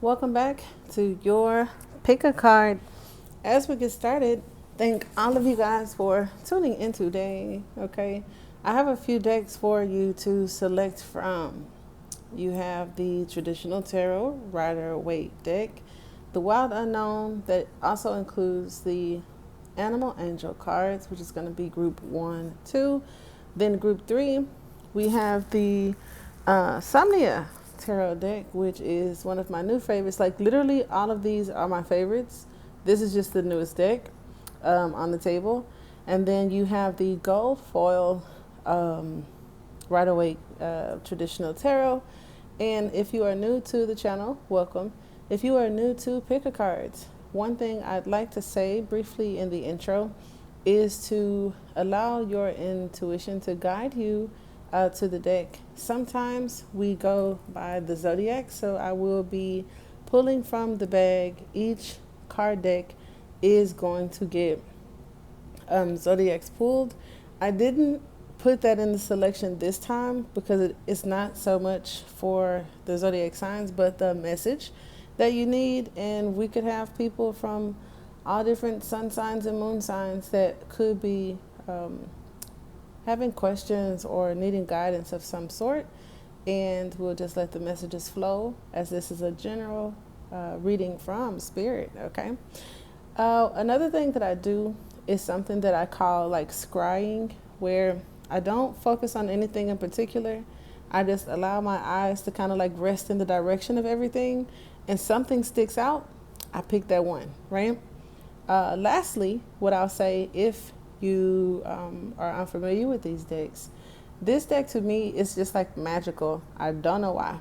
Welcome back to your pick a card. As we get started, thank all of you guys for tuning in today. Okay, I have a few decks for you to select from. You have the traditional tarot Rider Waite deck, the Wild Unknown that also includes the Animal Angel cards, which is going to be group 1, 2. Then group 3, we have the Somnia tarot deck, which is one of my new favorites. Like literally all of these are my favorites. This is just the newest deck on the table. And then you have the gold foil Rider Waite traditional tarot. And if you are new to the channel, welcome. If you are new to Pick a Cards, one thing I'd like to say briefly in the intro is to allow your intuition to guide you to the deck. Sometimes we go by the zodiac, so I will be pulling from the bag. Each card deck is going to get zodiacs pulled. I didn't put that in the selection this time because it's not so much for the zodiac signs, but the message that you need. And we could have people from all different sun signs and moon signs that could be having questions or needing guidance of some sort. And we'll just let the messages flow as this is a general reading from spirit. Okay. Another thing that I do is something that I call like scrying, where I don't focus on anything in particular. I just allow my eyes to kind of like rest in the direction of everything, and something sticks out, I pick that one, right? Lastly, what I'll say, if you are unfamiliar with these decks, this deck to me is just like magical. I don't know why.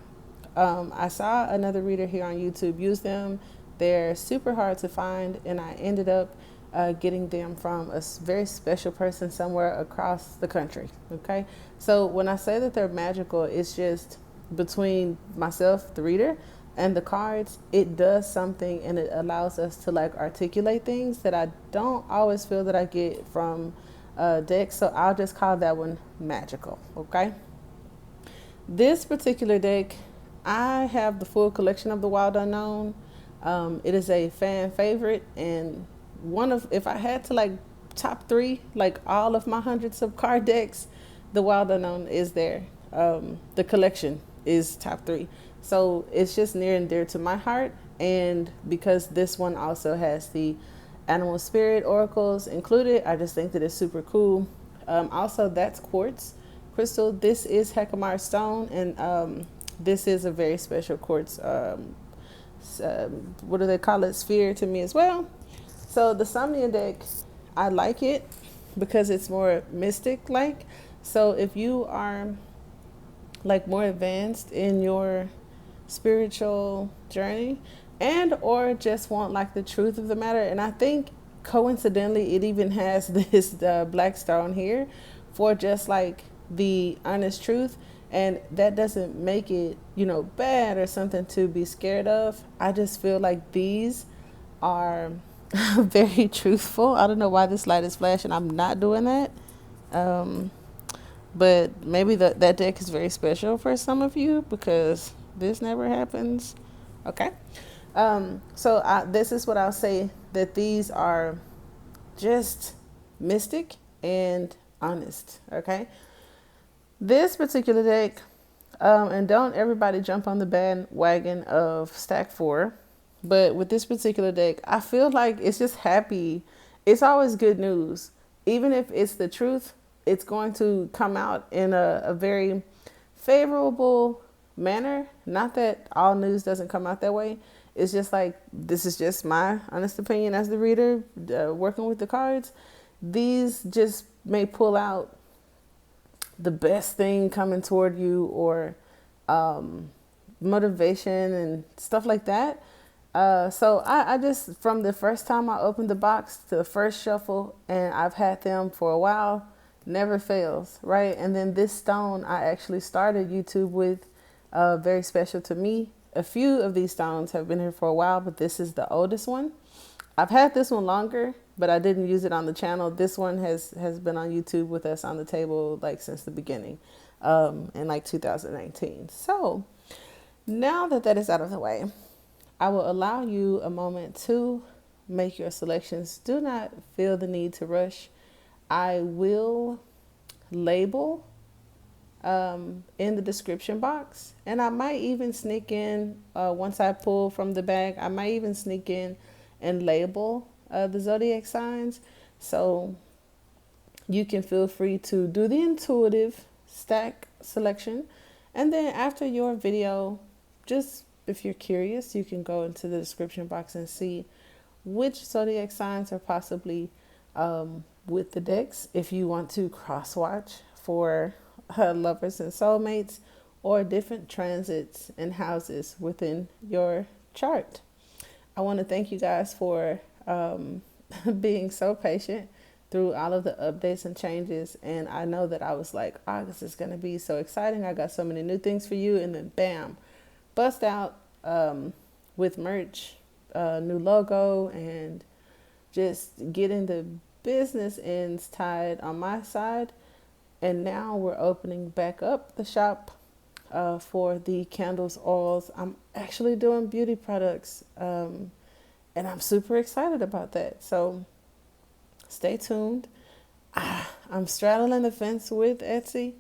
I saw another reader here on YouTube use them. They're super hard to find, and I ended up getting them from a very special person somewhere across the country. Okay, so when I say that they're magical, it's just between myself, the reader, and the cards. It does something, and it allows us to like articulate things that I don't always feel that I get from decks. So I'll just call that one magical. Okay, this particular deck, I have the full collection of the Wild Unknown. It is a fan favorite, and one of, if I had to like top three, like all of my hundreds of card decks, the Wild Unknown is there. The collection is top three. So it's just near and dear to my heart. And because this one also has the animal spirit oracles included, I just think that it's super cool. Also, that's quartz crystal. This is Hecamar stone, and this is a very special quartz. What do they call it? Sphere to me as well. So the Somnia deck, I like it because it's more mystic like. So if you are like more advanced in your spiritual journey and or just want like the truth of the matter, and I think coincidentally it even has this black stone here for just like the honest truth, and that doesn't make it, you know, bad or something to be scared of. I just feel like these are very truthful. I don't know why this light is flashing. I'm not doing that. Um, but maybe that deck is very special for some of you because this never happens. Okay. This is what I'll say, that these are just mystic and honest. Okay. This particular deck, and don't everybody jump on the bandwagon of Stack 4, but with this particular deck, I feel like it's just happy. It's always good news. Even if it's the truth, it's going to come out in a very favorable manner. Not that all news doesn't come out that way. It's just like, this is just my honest opinion as the reader working with the cards. These just may pull out the best thing coming toward you, or motivation and stuff like that. So I just, from the first time I opened the box to the first shuffle, and I've had them for a while, never fails, right? And then this stone, I actually started YouTube with, very special to me. A few of these stones have been here for a while, but this is the oldest one. I've had this one longer, but I didn't use it on the channel. This one has been on YouTube with us on the table like since the beginning, in like 2019. So now that that is out of the way, I will allow you a moment to make your selections. Do not feel the need to rush. I will label in the description box, and I might even sneak in, once I pull from the bag, I might even sneak in and label the zodiac signs. So you can feel free to do the intuitive stack selection. And then after your video, just if you're curious, you can go into the description box and see which zodiac signs are possibly with the decks. If you want to cross watch for lovers and soulmates or different transits and houses within your chart. I want to thank you guys for being so patient through all of the updates and changes. And I know that I was like, August is going to be so exciting. I got so many new things for you. And then bam, bust out with merch, new logo, and just getting the business ends tied on my side. And now we're opening back up the shop for the candles, oils. I'm actually doing beauty products, and I'm super excited about that. So stay tuned. I'm straddling the fence with Etsy.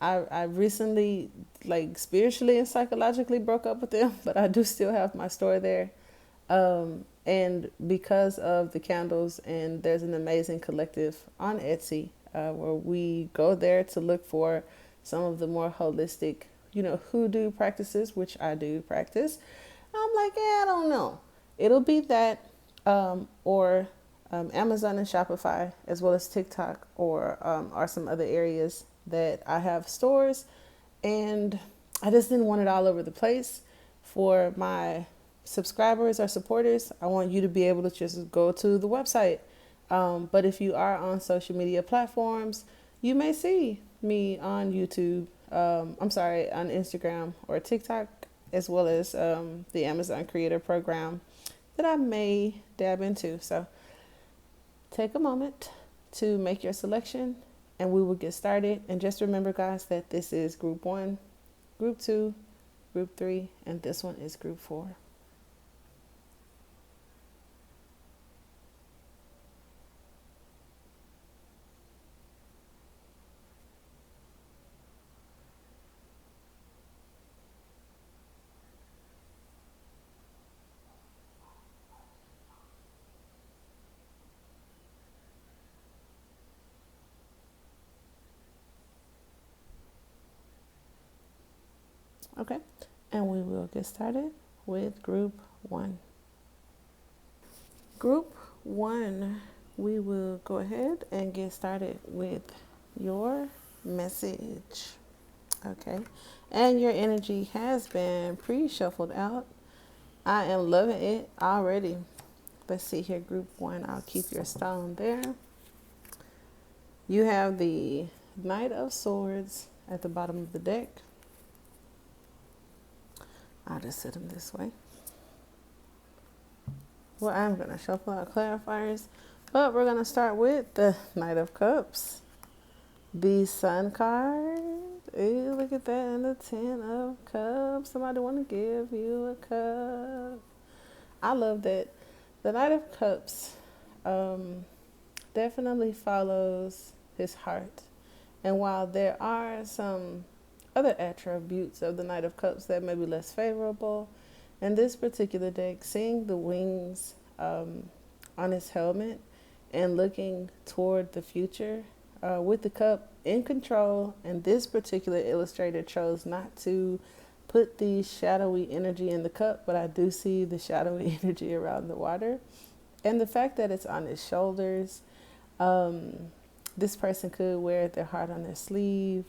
I recently, like, spiritually and psychologically broke up with them, but I do still have my store there. And because of the candles, and there's an amazing collective on Etsy where we go there to look for some of the more holistic, hoodoo practices, which I do practice. I'm like, I don't know. It'll be that, or Amazon and Shopify, as well as TikTok, or are some other areas that I have stores. And I just didn't want it all over the place. For my subscribers or supporters, I want you to be able to just go to the website. But if you are on social media platforms, you may see me on YouTube, on Instagram or TikTok, as well as the Amazon Creator Program that I may dab into. So take a moment to make your selection, and we will get started. And just remember, guys, that this is group 1, group 2, group 3, and this one is group 4. Okay, and we will get started with group 1. Group 1, we will go ahead and get started with your message. Okay, and your energy has been pre-shuffled out. I am loving it already. Let's see here, group 1. I'll keep your stone there. You have the Knight of Swords at the bottom of the deck. I'll just set them this way. Well, I'm going to shuffle out clarifiers, but we're going to start with the Knight of Cups, the Sun card. Ooh, look at that, and the 10 of Cups. Somebody want to give you a cup. I love that. The Knight of Cups definitely follows his heart. And while there are some other attributes of the Knight of Cups that may be less favorable, in this particular deck, seeing the wings on his helmet and looking toward the future with the cup in control, and this particular illustrator chose not to put the shadowy energy in the cup, but I do see the shadowy energy around the water. And the fact that it's on his shoulders, this person could wear their heart on their sleeve.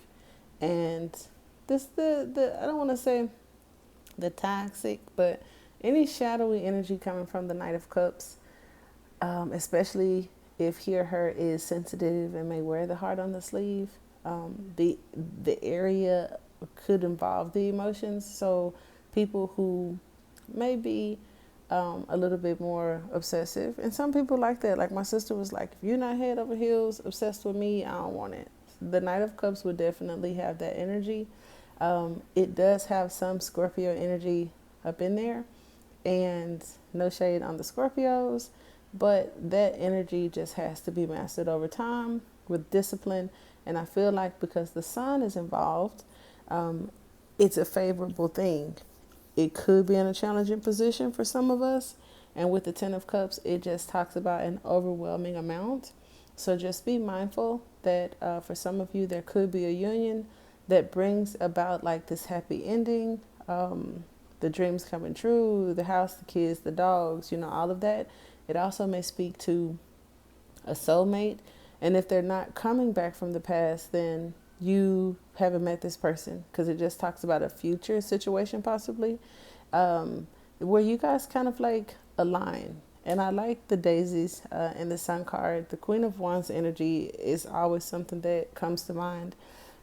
And this, I don't want to say the toxic, but any shadowy energy coming from the Knight of Cups, especially if he or her is sensitive and may wear the heart on the sleeve, the area could involve the emotions. So people who may be a little bit more obsessive, and some people like that. Like my sister was like, if you're not head over heels obsessed with me, I don't want it. The Knight of Cups would definitely have that energy. It does have some Scorpio energy up in there, And no shade on the Scorpios, but that energy just has to be mastered over time with discipline. And I feel like because the sun is involved, um, it's a favorable thing. It could be in a challenging position for some of us. And with the Ten of Cups, it just talks about an overwhelming amount. So just be mindful that for some of you, there could be a union that brings about like this happy ending, the dreams coming true, the house, the kids, the dogs, all of that. It also may speak to a soulmate. And if they're not coming back from the past, then you haven't met this person, because it just talks about a future situation possibly, where you guys kind of like align. And I like the daisies in the sun card. The Queen of Wands energy is always something that comes to mind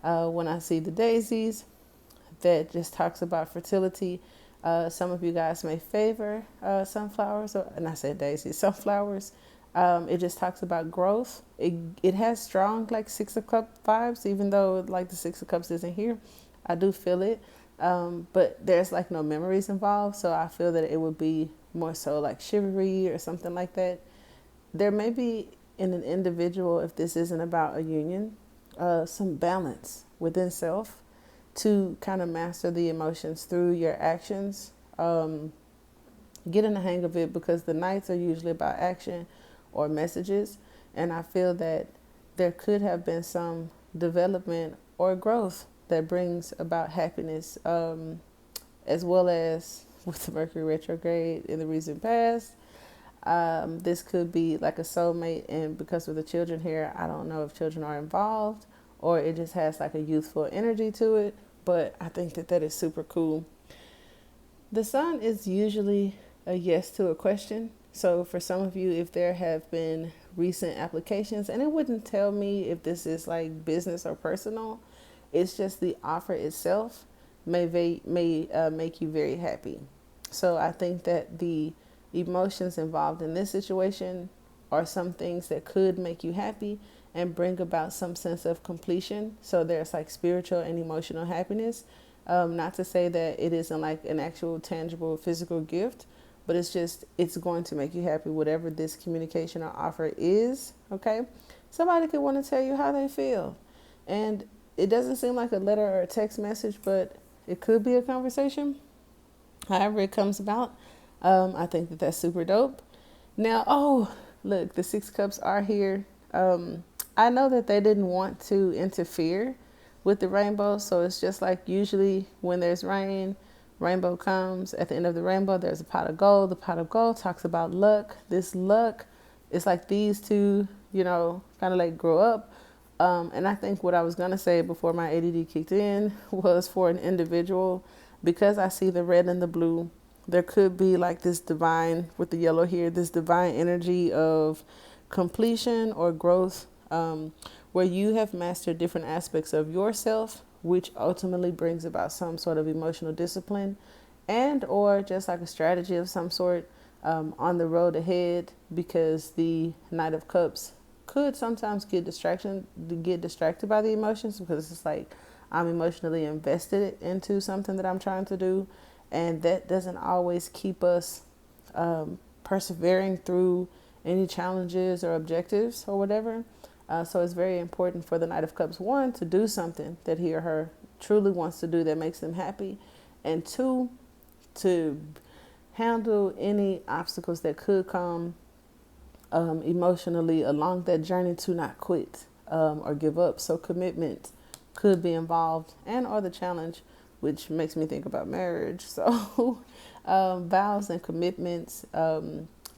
when I see the daisies. That just talks about fertility. Some of you guys may favor sunflowers, and I said daisies, sunflowers. It just talks about growth. It has strong like Six of Cups vibes, even though like the Six of Cups isn't here. I do feel it, but there's like no memories involved, so I feel that it would be more so like chivalry or something like that. There may be in an individual, if this isn't about a union, some balance within self to kind of master the emotions through your actions. Get in the hang of it, because the nights are usually about action or messages. And I feel that there could have been some development or growth that brings about happiness, as well as with the Mercury retrograde in the recent past. This could be like a soulmate, and because of the children here, I don't know if children are involved or it just has like a youthful energy to it, but I think that that is super cool. The sun is usually a yes to a question. So for some of you, if there have been recent applications, and it wouldn't tell me if this is like business or personal, it's just the offer itself may make you very happy. So I think that the emotions involved in this situation are some things that could make you happy and bring about some sense of completion. So there's like spiritual and emotional happiness. Not to say that it isn't like an actual tangible physical gift, but it's going to make you happy, whatever this communication or offer is. Okay. Somebody could want to tell you how they feel. And it doesn't seem like a letter or a text message, but it could be a conversation. However it comes about, I think that that's super dope. Now, oh, look, the Six Cups are here. I know that they didn't want to interfere with the rainbow, so it's just like usually when there's rain, rainbow comes. At the end of the rainbow, there's a pot of gold. The pot of gold talks about luck. This luck is like these two, kind of like grow up. And I think what I was going to say before my ADD kicked in was for an individual, because I see the red and the blue, there could be like this divine, with the yellow here, this divine energy of completion or growth, where you have mastered different aspects of yourself, which ultimately brings about some sort of emotional discipline and or just like a strategy of some sort on the road ahead, because the Knight of Cups could sometimes get distracted by the emotions, because it's like I'm emotionally invested into something that I'm trying to do, and that doesn't always keep us persevering through any challenges or objectives or whatever. So it's very important for the Knight of Cups, one, to do something that he or her truly wants to do that makes them happy, and two, to handle any obstacles that could come emotionally along that journey, to not quit or give up. So commitment could be involved, and or the challenge, which makes me think about marriage. So vows and commitments.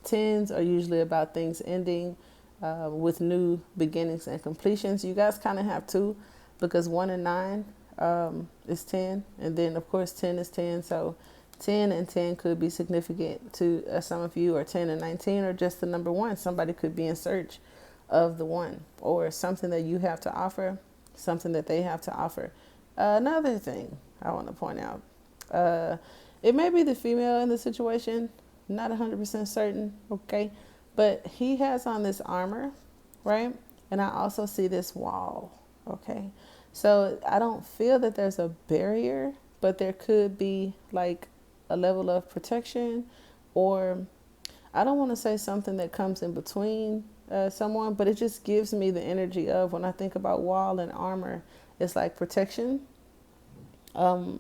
Tens are usually about things ending with new beginnings and completions. You guys kind of have two, because 1 and 9 is 10, and then of course 10 is 10. So 10 and 10 could be significant to some of you, or 10 and 19, or just the number 1. Somebody could be in search of the one, or something that you have to offer, something that they have to offer. Another thing I want to point out, it may be the female in the situation, not 100% certain, okay? But he has on this armor, right? And I also see this wall, okay? So I don't feel that there's a barrier, but there could be like a level of protection or I don't want to say something that comes in between someone, but it just gives me the energy of when I think about wall and armor, it's like protection,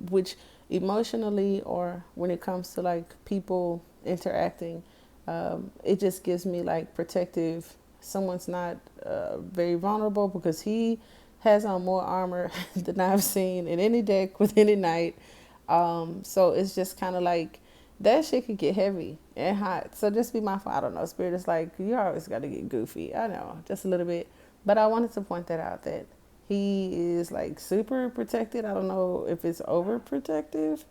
which emotionally or when it comes to like people interacting, it just gives me like protective. Someone's not very vulnerable because he has on more armor than I've seen in any deck with any knight. So it's just kind of like that shit could get heavy and hot. So just be mindful. I don't know. Spirit is like, you always got to get goofy. I know, just a little bit. But I wanted to point that out that he is like super protected. I don't know if it's overprotective.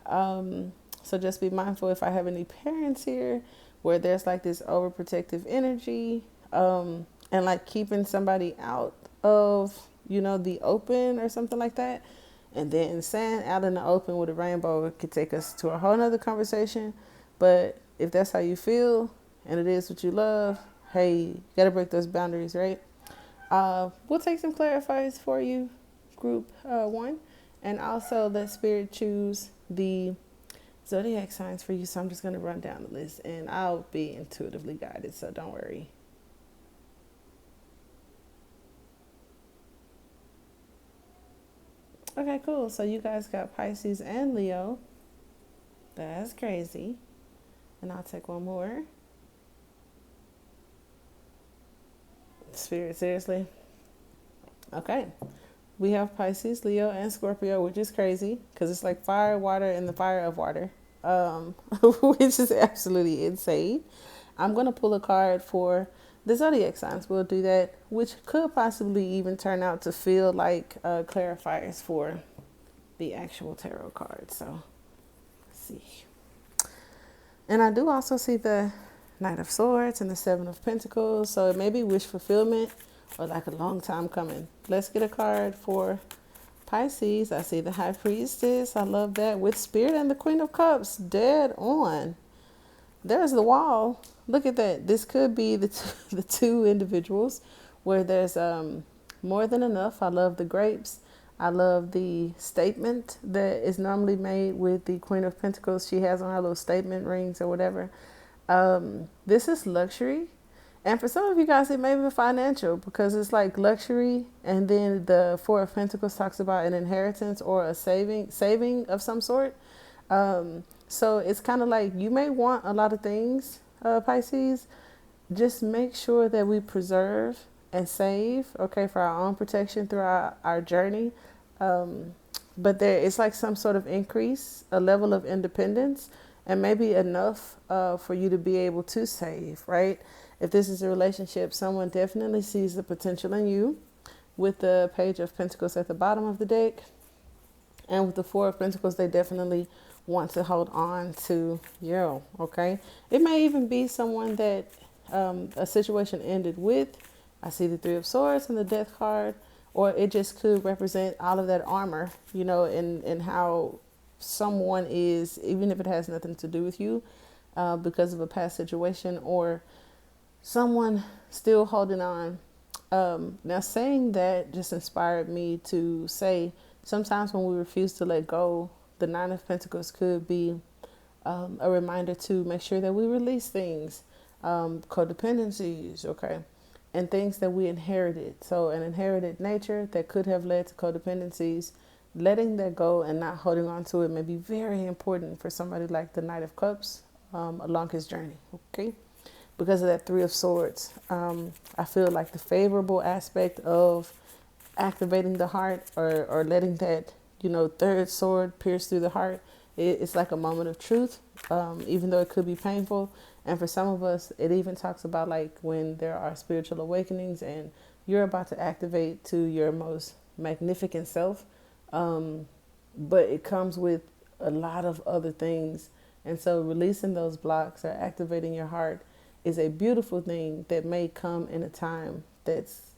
So just be mindful if I have any parents here where there's like this overprotective energy, and like keeping somebody out of, the open or something like that. And then saying out in the open with a rainbow could take us to a whole nother conversation. But if that's how you feel and it is what you love, hey, you got to break those boundaries, right? We'll take some clarifiers for you, group one. And also let Spirit choose the zodiac signs for you. So I'm just going to run down the list and I'll be intuitively guided. So don't worry. Okay, cool. So you guys got Pisces and Leo. That's crazy. And I'll take one more. Spirit, seriously? Okay. We have Pisces, Leo, and Scorpio, which is crazy because it's like fire, water, and the fire of water, which is absolutely insane. I'm going to pull a card for the zodiac signs. We'll do that, which could possibly even turn out to feel like clarifiers for the actual tarot card. So, let's see. And I do also see the Knight of Swords and the Seven of Pentacles. So it may be wish fulfillment or like a long time coming. Let's get a card for Pisces. I see the High Priestess. I love that. With Spirit and the Queen of Cups. Dead on. There's the wall. Look at that. This could be the two individuals where there's more than enough. I love the grapes. I love the statement that is normally made with the Queen of Pentacles. She has on her little statement rings or whatever. This is luxury. And for some of you guys, it may be financial because it's like luxury. And then the Four of Pentacles talks about an inheritance or a saving of some sort. So it's kind of like you may want a lot of things, Pisces. Just make sure that we preserve and save, okay, for our own protection throughout our journey. But it's like some sort of increase, a level of independence, and maybe enough for you to be able to save, right? If this is a relationship, someone definitely sees the potential in you with the Page of Pentacles at the bottom of the deck. And with the Four of Pentacles, they definitely want to hold on to you, okay? It may even be someone that a situation ended with. I see the Three of Swords and the Death card. Or it just could represent all of that armor, and how someone is, even if it has nothing to do with you, because of a past situation or someone still holding on. Now, saying that just inspired me to say sometimes when we refuse to let go, the Nine of Pentacles could be a reminder to make sure that we release things, codependencies, okay, and things that we inherited. So an inherited nature that could have led to codependencies, letting that go and not holding on to it may be very important for somebody like the Knight of Cups along his journey, okay? Because of that Three of Swords, I feel like the favorable aspect of activating the heart or letting that, third sword pierce through the heart, it's like a moment of truth, even though it could be painful. And for some of us, it even talks about like when there are spiritual awakenings and you're about to activate to your most magnificent self. But it comes with a lot of other things. And so releasing those blocks or activating your heart is a beautiful thing that may come in a time that's,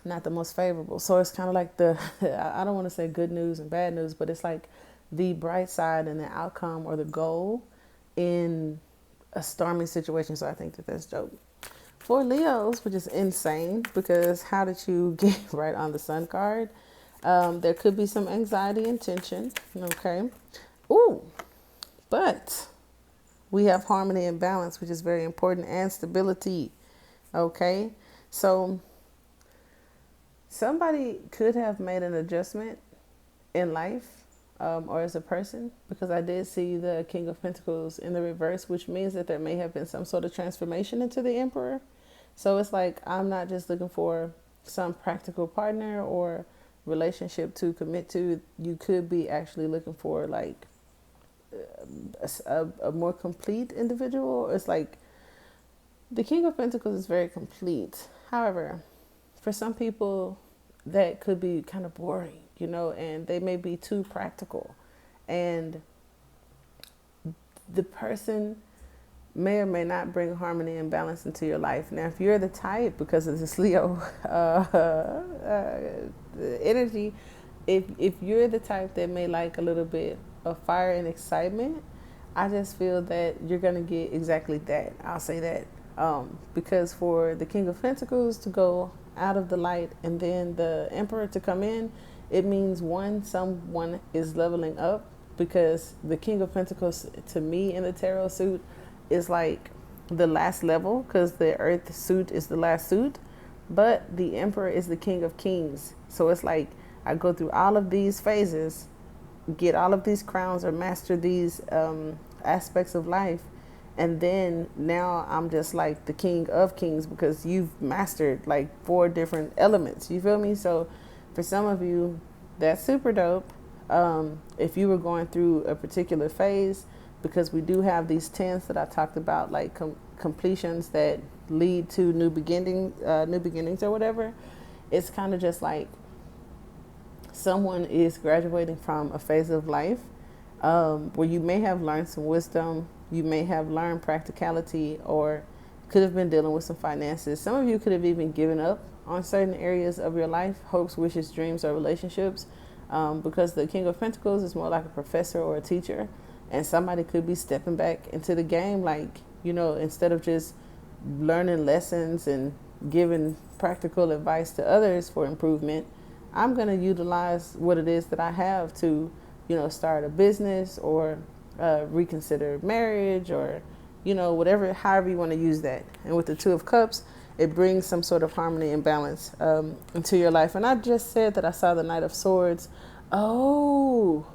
not the most favorable. So it's kind of like I don't want to say good news and bad news, but it's like the bright side and the outcome or the goal in a stormy situation. So I think that that's dope. For Leos, which is insane because how did you get right on the Sun card? There could be some anxiety and tension, okay? Ooh, but we have harmony and balance, which is very important, and stability. Okay, so somebody could have made an adjustment in life, or as a person, because I did see the King of Pentacles in the reverse, which means that there may have been some sort of transformation into the Emperor. So it's like, I'm not just looking for some practical partner or relationship to commit to. You could be actually looking for like a more complete individual. It's like the King of Pentacles is very complete. However, for some people, that could be kind of boring, and they may be too practical. And the person may or may not bring harmony and balance into your life. Now, if you're the type, because of this Leo energy, if you're the type that may like a little bit of fire and excitement, I just feel that you're going to get exactly that. I'll say that. Because for the King of Pentacles to go out of the light and then the Emperor to come in, it means someone is leveling up, because the King of Pentacles to me in the tarot suit is like the last level, because the Earth suit is the last suit, but the Emperor is the King of Kings. So it's like I go through all of these phases, get all of these crowns, or master these aspects of life, and then now I'm just like the King of Kings, because you've mastered like 4 different elements. You feel me? So for some of you, that's super dope. If you were going through a particular phase, because we do have these 10s that I talked about, like completions that lead to new beginnings or whatever. It's kind of just like someone is graduating from a phase of life where you may have learned some wisdom, you may have learned practicality, or could have been dealing with some finances. Some of you could have even given up on certain areas of your life, hopes, wishes, dreams, or relationships, because the King of Pentacles is more like a professor or a teacher, and somebody could be stepping back into the game, like, instead of just learning lessons and giving practical advice to others for improvement, I'm going to utilize what it is that I have to, start a business, or reconsider marriage, or, whatever, however you want to use that. And with the Two of Cups, it brings some sort of harmony and balance into your life. And I just said that I saw the Knight of Swords. Oh,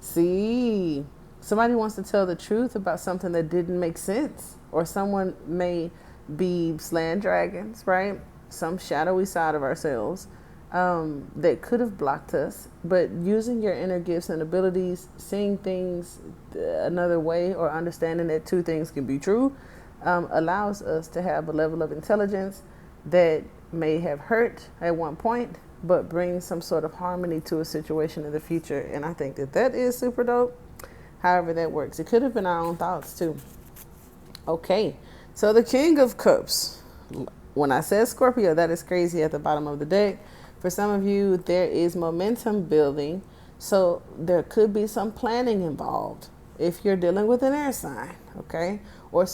see, somebody wants to tell the truth about something that didn't make sense, or someone may be slaying dragons, right? Some shadowy side of ourselves that could have blocked us, but using your inner gifts and abilities, seeing things another way, or understanding that 2 things can be true, allows us to have a level of intelligence that may have hurt at one point, but brings some sort of harmony to a situation in the future. And I think that is super dope. However that works. It could have been our own thoughts too. Okay, so the King of Cups. When I said Scorpio, that is crazy at the bottom of the deck. For some of you, there is momentum building. So there could be some planning involved if you're dealing with an air sign, okay? Or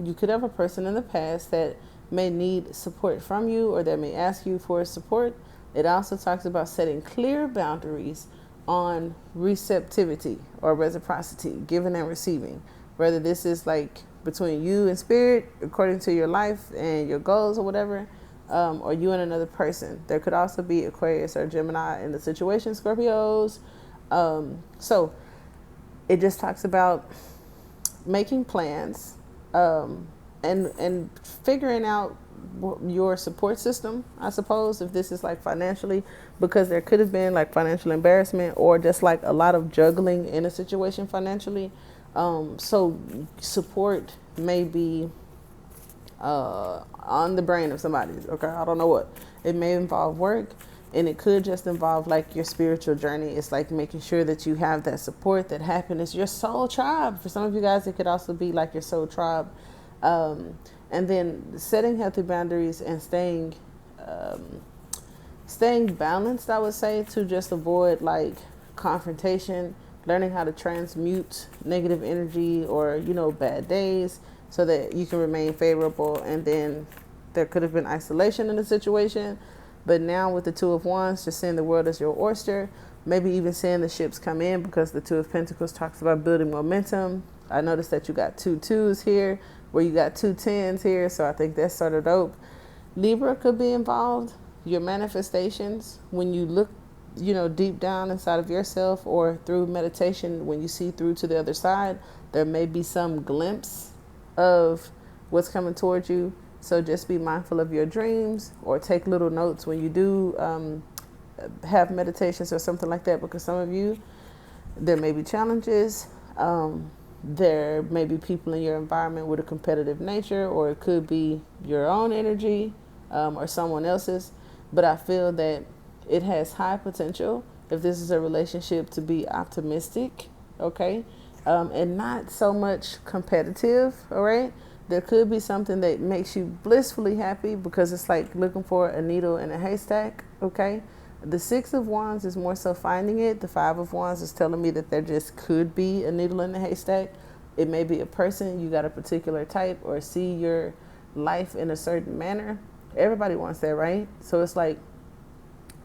you could have a person in the past that may need support from you, or that may ask you for support. It also talks about setting clear boundaries on receptivity or reciprocity, giving and receiving. Whether this is like between you and spirit, according to your life and your goals or whatever, or you and another person. There could also be Aquarius or Gemini in the situation, Scorpios. So it just talks about making plans and figuring out your support system, I suppose, if this is like financially, because there could have been like financial embarrassment, or just like a lot of juggling in a situation financially. So support may be on the brain of somebody. Okay, I don't know what. It may involve work, and it could just involve like your spiritual journey. It's like making sure that you have that support, that happiness, your soul tribe. For some of you guys, it could also be like your soul tribe. And then setting healthy boundaries and staying balanced, I would say, to just avoid like confrontation, learning how to transmute negative energy or, bad days, so that you can remain favorable. And then there could have been isolation in the situation, but now with the Two of Wands, just seeing the world as your oyster, maybe even seeing the ships come in, because the Two of Pentacles talks about building momentum. I noticed that you got 2 2s here, where you got 2 10s here, so I think that's sort of dope. Libra could be involved. Your manifestations, when you look, deep down inside of yourself, or through meditation, when you see through to the other side, there may be some glimpse of what's coming towards you. So just be mindful of your dreams, or take little notes when you do have meditations or something like that, because some of you, there may be challenges. There may be people in your environment with a competitive nature, or it could be your own energy, or someone else's. But I feel that it has high potential, if this is a relationship, to be optimistic, okay? And not so much competitive, all right? There could be something that makes you blissfully happy, because it's like looking for a needle in a haystack, okay? The Six of Wands is more so finding it. The Five of Wands is telling me that there just could be a needle in the haystack. It may be a person, you got a particular type, or see your life in a certain manner. Everybody wants that, right? So it's like,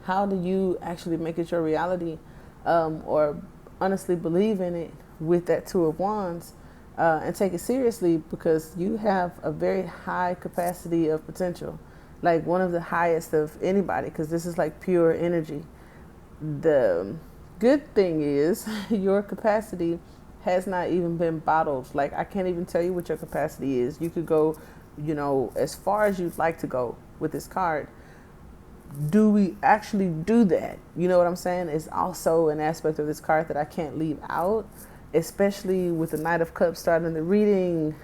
how do you actually make it your reality, or honestly believe in it with that Two of Wands, and take it seriously, because you have a very high capacity of potential, like one of the highest of anybody, because this is like pure energy. The good thing is your capacity has not even been bottled. Like, I can't even tell you what your capacity is. You could go, as far as you'd like to go with this card. Do we actually do that? You know what I'm saying? It's also an aspect of this card that I can't leave out, especially with the Knight of Cups starting the reading,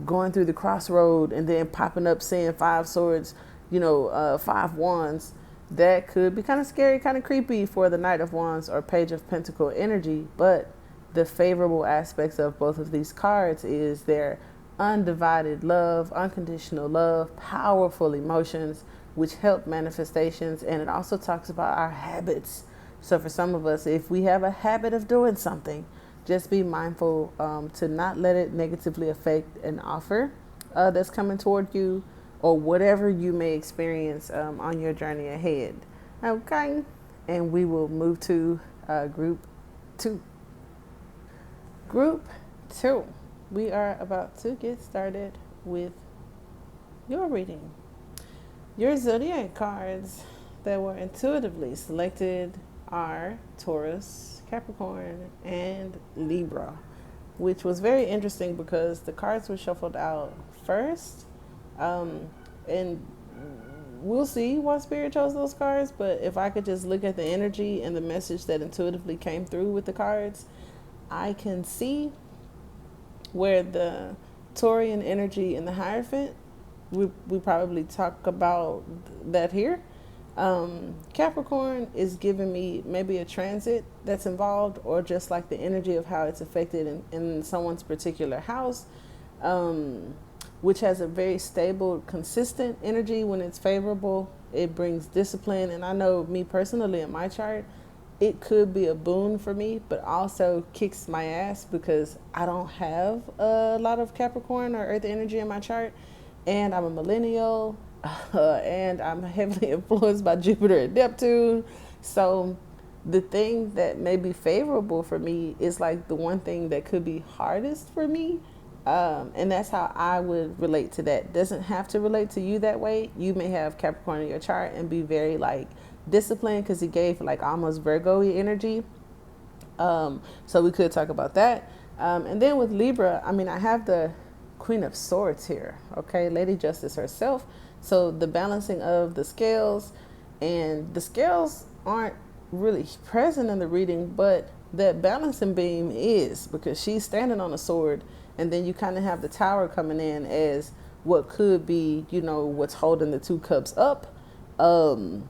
going through the crossroad, and then popping up saying 5 swords, 5 wands. That could be kind of scary, kind of creepy for the Knight of Wands or Page of Pentacle energy. But the favorable aspects of both of these cards is their undivided love, unconditional love, powerful emotions, which help manifestations. And it also talks about our habits. So for some of us, if we have a habit of doing something, just be mindful to not let it negatively affect an offer that's coming toward you, or whatever you may experience on your journey ahead. Okay, and we will move to group 2. Group 2, we are about to get started with your reading. Your zodiac cards that were intuitively selected are Taurus, Capricorn, and Libra, which was very interesting because the cards were shuffled out first, and we'll see why Spirit chose those cards. But if I could just look at the energy and the message that intuitively came through with the cards, I can see where the Taurian energy and the Hierophant, we probably talk about that here. Capricorn is giving me maybe a transit that's involved, or just like the energy of how it's affected in someone's particular house, which has a very stable, consistent energy. When it's favorable, it brings discipline. And I know me personally in my chart, it could be a boon for me, but also kicks my ass because I don't have a lot of Capricorn or Earth energy in my chart. And I'm a millennial, and I'm heavily influenced by Jupiter and Neptune. So the thing that may be favorable for me is like the one thing that could be hardest for me. And that's how I would relate to that. Doesn't have to relate to you that way. You may have Capricorn in your chart and be very like disciplined, because he gave like almost Virgo-y energy. So we could talk about that. And then with Libra, I mean, I have the Queen of Swords here, okay, Lady Justice herself. So the balancing of the scales, and the scales aren't really present in the reading, but that balancing beam is, because she's standing on a sword, and then you kind of have the Tower coming in as what could be, what's holding the 2 cups up. And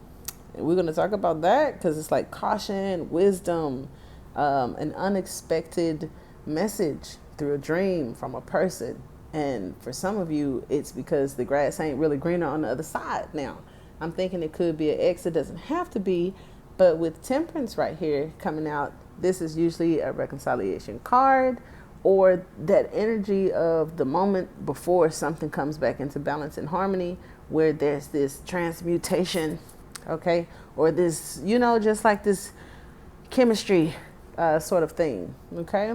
we're going to talk about that because it's like caution, wisdom, an unexpected message through a dream from a person. And for some of you, it's because the grass ain't really greener on the other side. Now, I'm thinking it could be an ex. It doesn't have to be. But with Temperance right here coming out, this is usually a reconciliation card, or that energy of the moment before something comes back into balance and harmony, where there's this transmutation, okay? Or this, just like this chemistry sort of thing. Okay,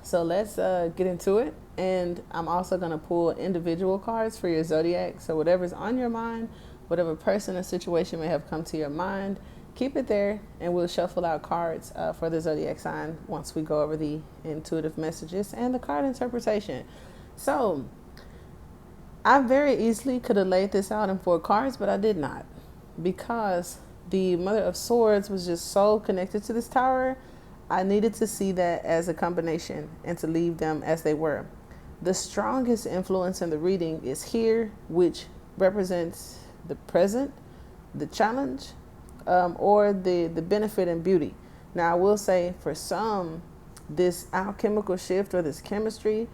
so let's get into it. And I'm also going to pull individual cards for your zodiac. So whatever's on your mind, whatever person or situation may have come to your mind, keep it there, and we'll shuffle out cards for the zodiac sign once we go over the intuitive messages and the card interpretation. So I very easily could have laid this out in 4 cards, but I did not, because the Mother of Swords was just so connected to this tower. I needed to see that as a combination and to leave them as they were. The strongest influence in the reading is here, which represents the present, the challenge, or the benefit and beauty. Now, I will say for some, this alchemical shift or this chemistry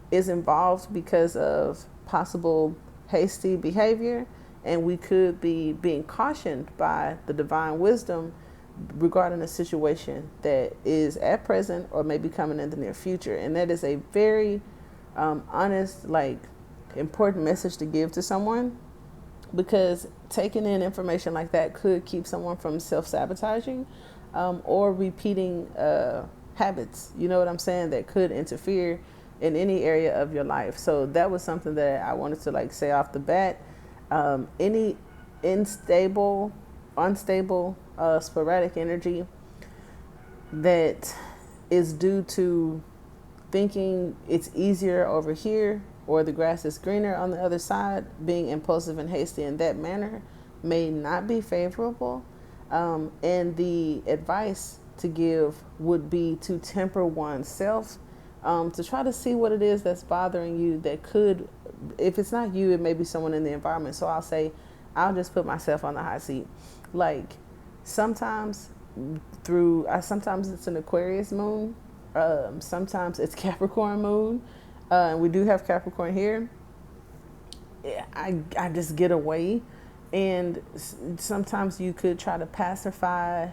is involved because of possible hasty behavior, and we could be being cautioned by the divine wisdom regarding a situation that is at present or maybe coming in the near future. And that is a very honest, like, important message to give to someone, because taking in information like that could keep someone from self-sabotaging or repeating habits, you know what I'm saying, that could interfere in any area of your life. So that was something that I wanted to like say off the bat. Any unstable, sporadic energy that is due to thinking it's easier over here or the grass is greener on the other side, being impulsive and hasty in that manner may not be favorable. And the advice to give would be to temper oneself, to try to see what it is that's bothering you that could, if it's not you, it may be someone in the environment. So I'll just put myself on the hot seat. Like sometimes sometimes it's an Aquarius moon, sometimes it's Capricorn moon, and we do have Capricorn here. I just get away, and sometimes you could try to pacify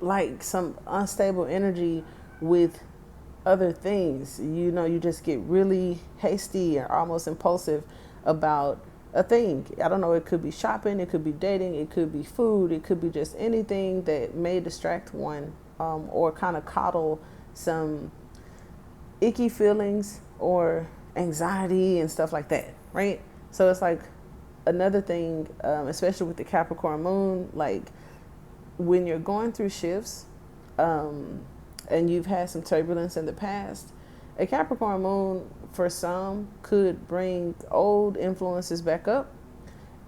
like some unstable energy with other things. You know, you just get really hasty or almost impulsive about a thing. I don't know, it could be shopping, it could be dating, it could be food, it could be just anything that may distract one, or kind of coddle some icky feelings or anxiety and stuff like that, right? So it's like another thing, especially with the Capricorn moon, like when you're going through shifts, and you've had some turbulence in the past, a Capricorn moon for some could bring old influences back up.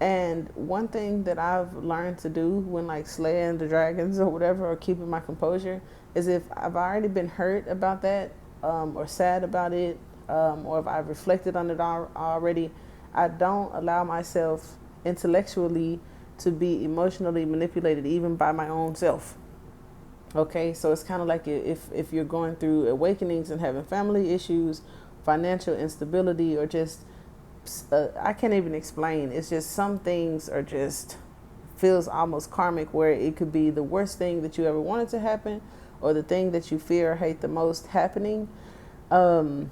And one thing that I've learned to do when like slaying the dragons or whatever, or keeping my composure, is if I've already been hurt about that, or sad about it, or if I've reflected on it already, I don't allow myself intellectually to be emotionally manipulated even by my own self. Okay, so it's kind of like if you're going through awakenings and having family issues, financial instability, or just, I can't even explain. It's just some things are just, feels almost karmic, where it could be the worst thing that you ever wanted to happen, or the thing that you fear or hate the most happening. And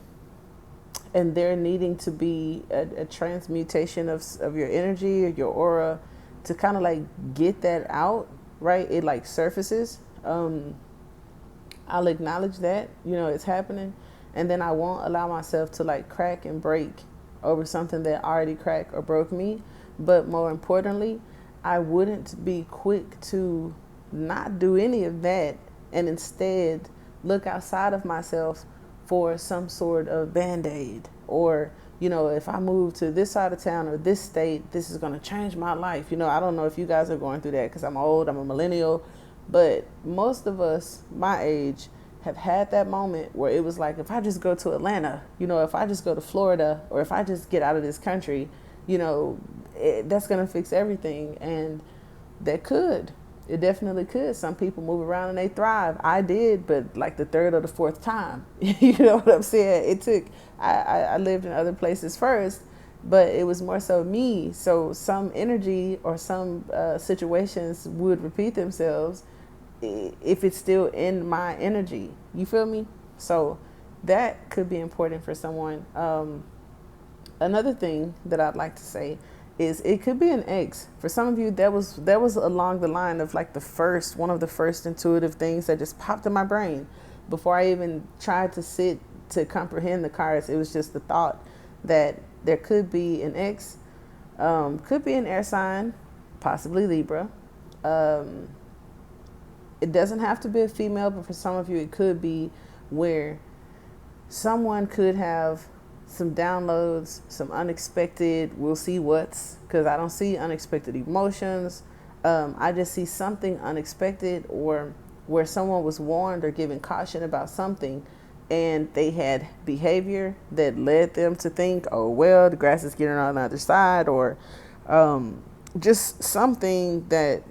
there needing to be a transmutation of your energy or your aura to kind of like get that out, right? It like surfaces. I'll acknowledge that, you know, it's happening, and then I won't allow myself to like crack and break over something that already cracked or broke me. But more importantly, I wouldn't be quick to not do any of that and instead look outside of myself for some sort of band-aid, or, you know, if I move to this side of town or this state, this is going to change my life. You know, I don't know if you guys are going through that, because I'm old, I'm a millennial. But most of us my age have had that moment where it was like, if I just go to Atlanta, you know, if I just go to Florida, or if I just get out of this country, you know, that's going to fix everything. And that could. It definitely could. Some people move around and they thrive. I did, but like the third or the fourth time. You know what I'm saying? It took, I lived in other places first, but it was more so me. So some energy or some situations would repeat themselves if it's still in my energy. You feel me? So that could be important for someone. Another thing that I'd like to say is it could be an ex. For some of you, that was along the line of like the first one of the first intuitive things that just popped in my brain before I even tried to sit to comprehend the cards. It was just the thought that there could be an ex, could be an air sign, possibly Libra. Um, it doesn't have to be a female, but for some of you, it could be where someone could have some downloads, some unexpected, we'll see what's, because I don't see unexpected emotions. I just see something unexpected, or where someone was warned or given caution about something, and they had behavior that led them to think, oh, well, the grass is getting on the other side, or just something that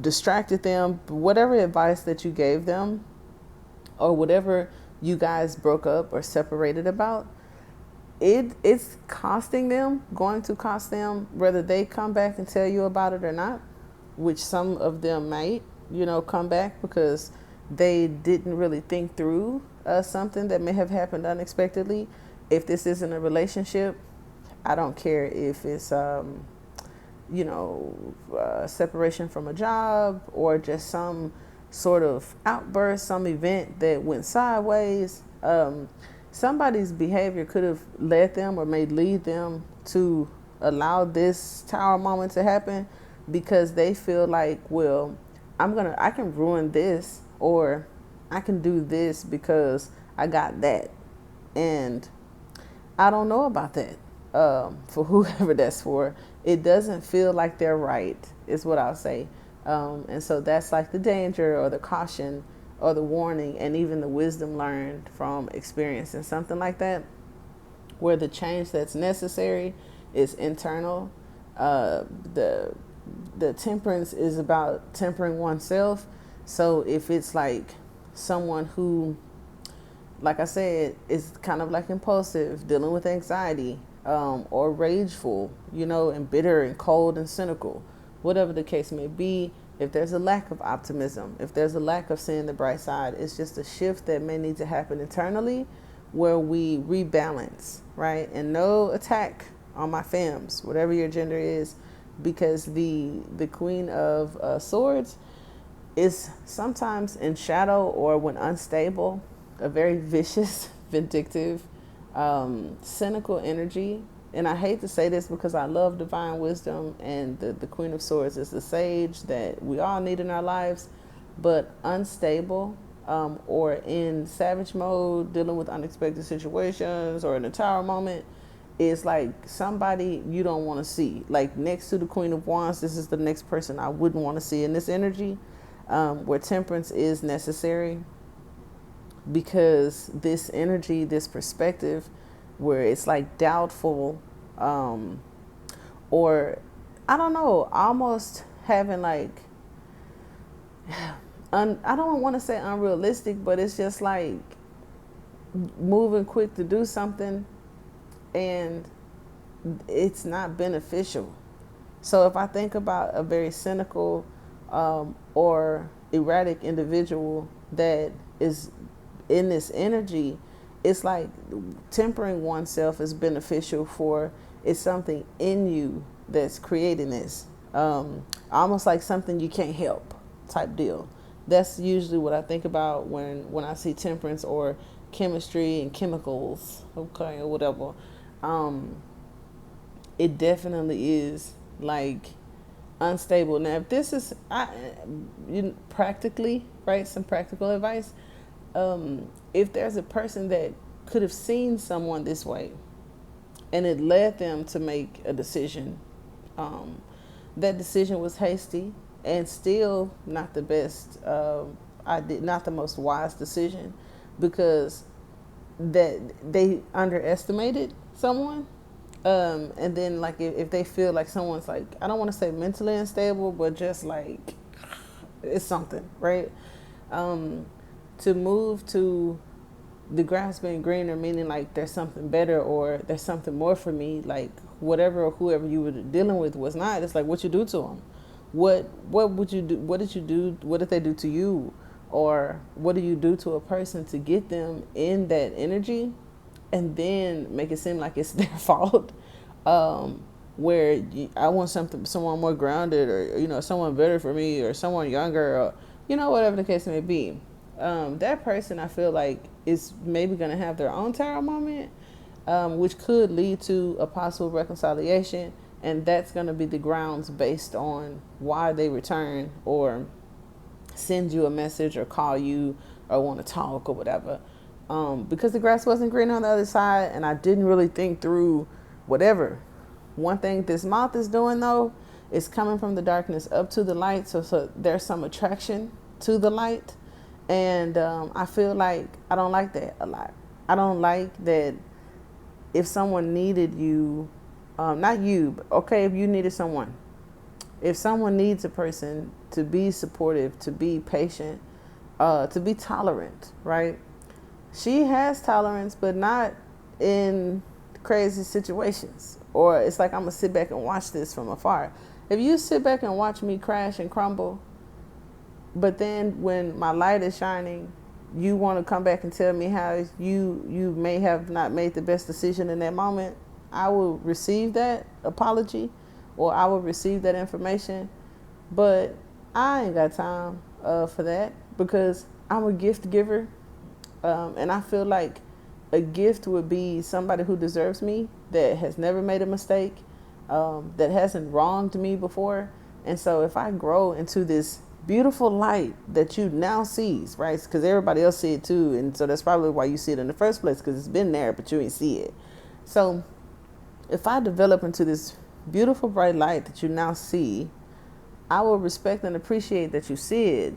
distracted them, whatever advice that you gave them, or whatever you guys broke up or separated about, it's costing them, going to cost them, whether they come back and tell you about it or not, which some of them might, come back because they didn't really think through something that may have happened unexpectedly. If this isn't a relationship, I don't care if it's, separation from a job or just some sort of outburst, some event that went sideways. Somebody's behavior could have led them or may lead them to allow this tower moment to happen because they feel like, well, I can ruin this, or I can do this because I got that. And I don't know about that. For whoever that's for, it doesn't feel like they're right, is what I'll say. And so that's like the danger or the caution or the warning, and even the wisdom learned from experiencing something like that, where the change that's necessary is internal. The temperance is about tempering oneself. So if it's like someone who, like I said, is kind of like impulsive, dealing with anxiety, or rageful, and bitter and cold and cynical, whatever the case may be, if there's a lack of optimism, if there's a lack of seeing the bright side, it's just a shift that may need to happen internally where we rebalance, right? And no attack on my fams, whatever your gender is, because the Queen of Swords is sometimes in shadow or when unstable, a very vicious, vindictive, cynical energy. And I hate to say this because I love divine wisdom, and the Queen of Swords is the sage that we all need in our lives, but unstable, or in savage mode, dealing with unexpected situations, or in a tower moment, is like somebody you don't want to see. Like next to the Queen of Wands, this is the next person I wouldn't want to see in this energy, where temperance is necessary, because this energy, this perspective, where it's like doubtful, or I don't know, almost having like, I don't want to say unrealistic, but it's just like moving quick to do something and it's not beneficial. So if I think about a very cynical, or erratic individual that is in this energy, it's like tempering oneself is beneficial for, it's something in you that's creating this. Almost like something you can't help type deal. That's usually what I think about when I see temperance or chemistry and chemicals, okay, or whatever. It definitely is like unstable. Now, if this is practically, right, some practical advice, if there's a person that could have seen someone this way and it led them to make a decision, that decision was hasty and still not the best, not the most wise decision, because that they underestimated someone. And then like if they feel like someone's like, I don't want to say mentally unstable, but just like it's something, right? To move to the grass being greener, meaning like there's something better or there's something more for me, like whatever or whoever you were dealing with was not. It's like what you do to them. What would you do? What did you do? What did they do to you? Or what do you do to a person to get them in that energy and then make it seem like it's their fault? where I want someone more grounded, or someone better for me, or someone younger, or whatever the case may be. That person, I feel like, is maybe going to have their own tarot moment, which could lead to a possible reconciliation, and that's going to be the grounds based on why they return or send you a message or call you or want to talk or whatever. Because the grass wasn't green on the other side, and I didn't really think through whatever. One thing this moth is doing, though, is coming from the darkness up to the light, so there's some attraction to the light. And I feel like I don't like that a lot. I don't like that if someone needed you, not you, but okay, if you needed someone. If someone needs a person to be supportive, to be patient, to be tolerant, right? She has tolerance, but not in crazy situations. Or it's like, I'm going to sit back and watch this from afar. If you sit back and watch me crash and crumble, but then when my light is shining, you want to come back and tell me how you may have not made the best decision in that moment, I will receive that apology, or I will receive that information. But I ain't got time for that, because I'm a gift giver. And I feel like a gift would be somebody who deserves me, that has never made a mistake, that hasn't wronged me before. And so if I grow into this beautiful light that you now sees, right? Because everybody else see it too. And so that's probably why you see it in the first place, because it's been there, but you ain't see it. So if I develop into this beautiful bright light that you now see, I will respect and appreciate that you see it.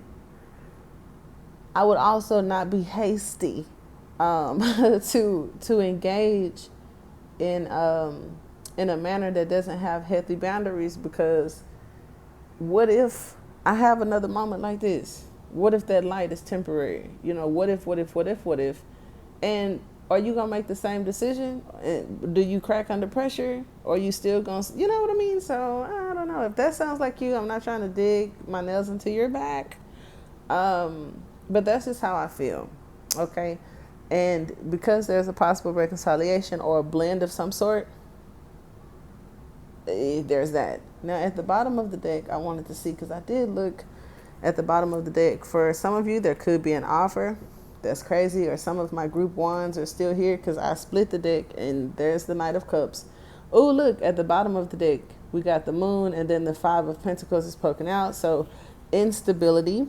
I would also not be hasty to engage in a manner that doesn't have healthy boundaries, because what if I have another moment like this? What if that light is temporary? What if? And are you going to make the same decision? Do you crack under pressure? Or are you still going to, you know what I mean? So I don't know. If that sounds like you, I'm not trying to dig my nails into your back. But that's just how I feel. Okay. And because there's a possible reconciliation or a blend of some sort, there's that. Now, at the bottom of the deck, I wanted to see, because I did look at the bottom of the deck. For some of you, there could be an offer. That's crazy. Or some of my group ones are still here, because I split the deck, and there's the Knight of Cups. Oh, look, at the bottom of the deck, we got the Moon, and then the Five of Pentacles is poking out. So instability,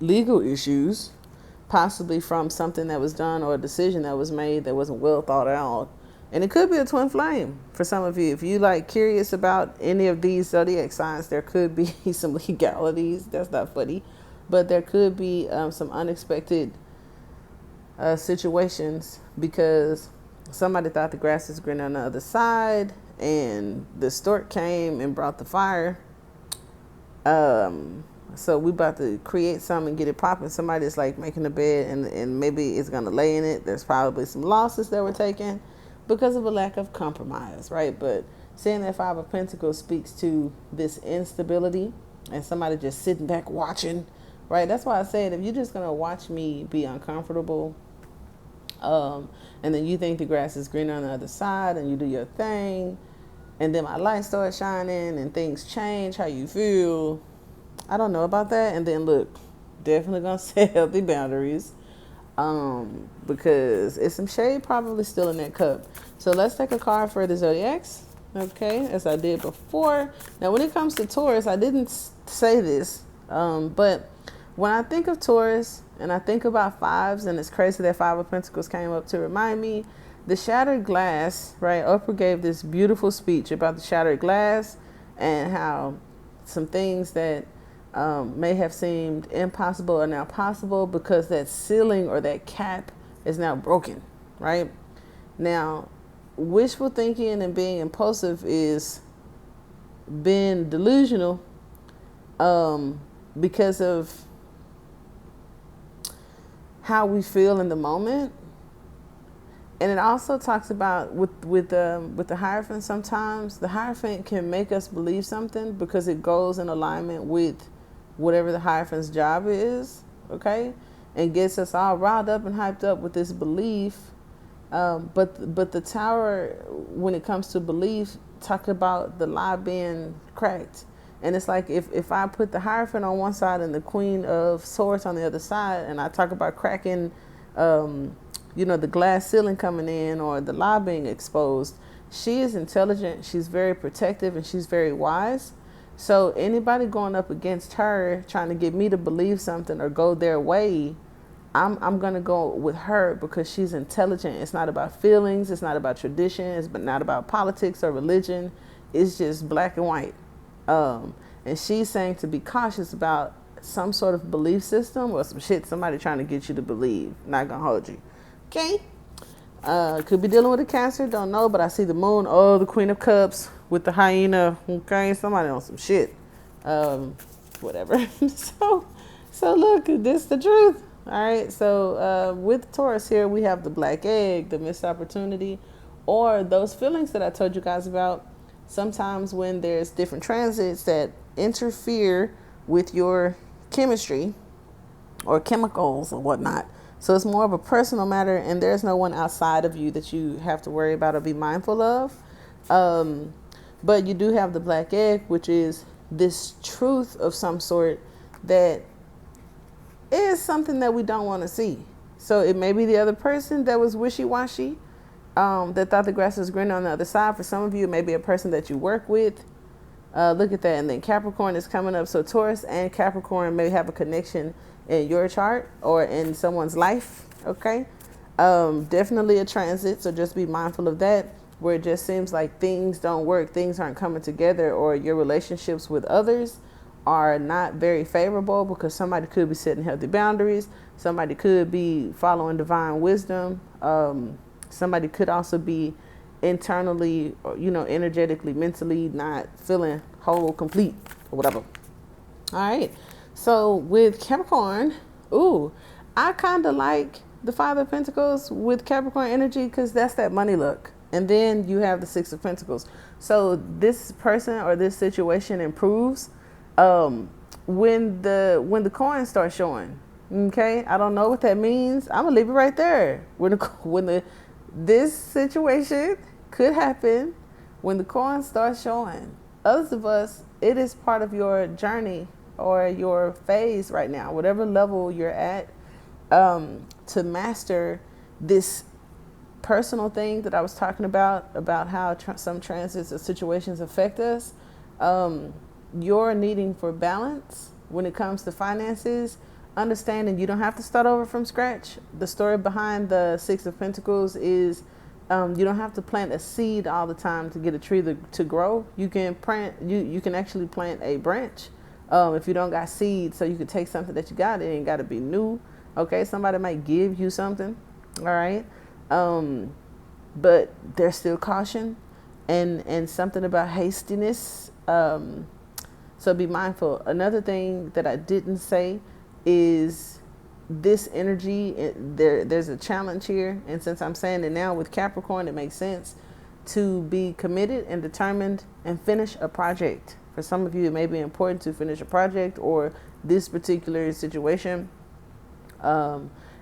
legal issues, possibly from something that was done or a decision that was made that wasn't well thought out. And it could be a twin flame for some of you. If you curious about any of these zodiac signs, there could be some legalities. That's not funny. But there could be some unexpected situations, because somebody thought the grass is green on the other side, and the stork came and brought the fire. So we about to create something and get it popping. Somebody's making a bed, and maybe it's going to lay in it. There's probably some losses that were taken because of a lack of compromise, right? But seeing that Five of Pentacles speaks to this instability and somebody just sitting back watching, right? That's why I said, if you're just going to watch me be uncomfortable, and then you think the grass is greener on the other side, and you do your thing, and then my light starts shining and things change how you feel, I don't know about that. And then look, definitely going to set healthy boundaries. Because it's some shade probably still in that cup. So let's take a card for the zodiacs, okay, as I did before. Now, when it comes to Taurus, I didn't say this, but when I think of Taurus and I think about fives, and it's crazy that Five of Pentacles came up to remind me, the shattered glass, right? Oprah gave this beautiful speech about the shattered glass and how some things that may have seemed impossible are now possible, because that ceiling or that cap is now broken, right? Now, wishful thinking and being impulsive is being delusional because of how we feel in the moment. And it also talks about with the Hierophant, sometimes the Hierophant can make us believe something because it goes in alignment with whatever the Hierophant's job is, okay? And gets us all riled up and hyped up with this belief But the tower, when it comes to belief, talk about the lie being cracked. And it's like if I put the Hierophant on one side and the Queen of Swords on the other side, and I talk about cracking, the glass ceiling coming in or the lie being exposed, she is intelligent, she's very protective, and she's very wise. So anybody going up against her, trying to get me to believe something or go their way, I'm going to go with her because she's intelligent. It's not about feelings. It's not about tradition. It's not about politics or religion. It's just black and white. And she's saying to be cautious about some sort of belief system or some shit somebody trying to get you to believe. Not going to hold you. Okay? Could be dealing with a Cancer. Don't know, but I see the moon. Oh, the Queen of Cups with the hyena. Okay? Somebody on some shit. Whatever. So look, this is the truth. All right, so with Taurus here, we have the black egg, the missed opportunity, or those feelings that I told you guys about. Sometimes when there's different transits that interfere with your chemistry or chemicals or whatnot. So it's more of a personal matter, and there's no one outside of you that you have to worry about or be mindful of. But you do have the black egg, which is this truth of some sort that is something that we don't want to see. So it may be the other person that was wishy-washy, that thought the grass was greener on the other side. For some of you, it may be a person that you work with. Look at that. And then Capricorn is coming up. So Taurus and Capricorn may have a connection in your chart or in someone's life. Okay. Definitely a transit. So just be mindful of that, where it just seems like things don't work. Things aren't coming together, or your relationships with others are not very favorable because somebody could be setting healthy boundaries. Somebody could be following divine wisdom. Somebody could also be internally, energetically, mentally not feeling whole, complete, or whatever. All right. So with Capricorn, I kind of like the Five of Pentacles with Capricorn energy because that's that money look. And then you have the Six of Pentacles. So this person or this situation improves when the coins start showing. Okay, I don't know what that means. I'm gonna leave it right there. This situation could happen when the coins start showing. Others of us, it is part of your journey or your phase right now, whatever level you're at, to master this personal thing that I was talking about how some transits or situations affect us. You're needing for balance when it comes to finances, understanding you don't have to start over from scratch. The story behind the Six of Pentacles is you don't have to plant a seed all the time to get a tree to grow. You can you can actually plant a branch if you don't got seeds, so you can take something that you got. It ain't got to be new. Okay, somebody might give you something. All right, but there's still caution and something about hastiness. So be mindful. Another thing that I didn't say is this energy. There's a challenge here. And since I'm saying it now with Capricorn, it makes sense to be committed and determined and finish a project. For some of you, it may be important to finish a project, or this particular situation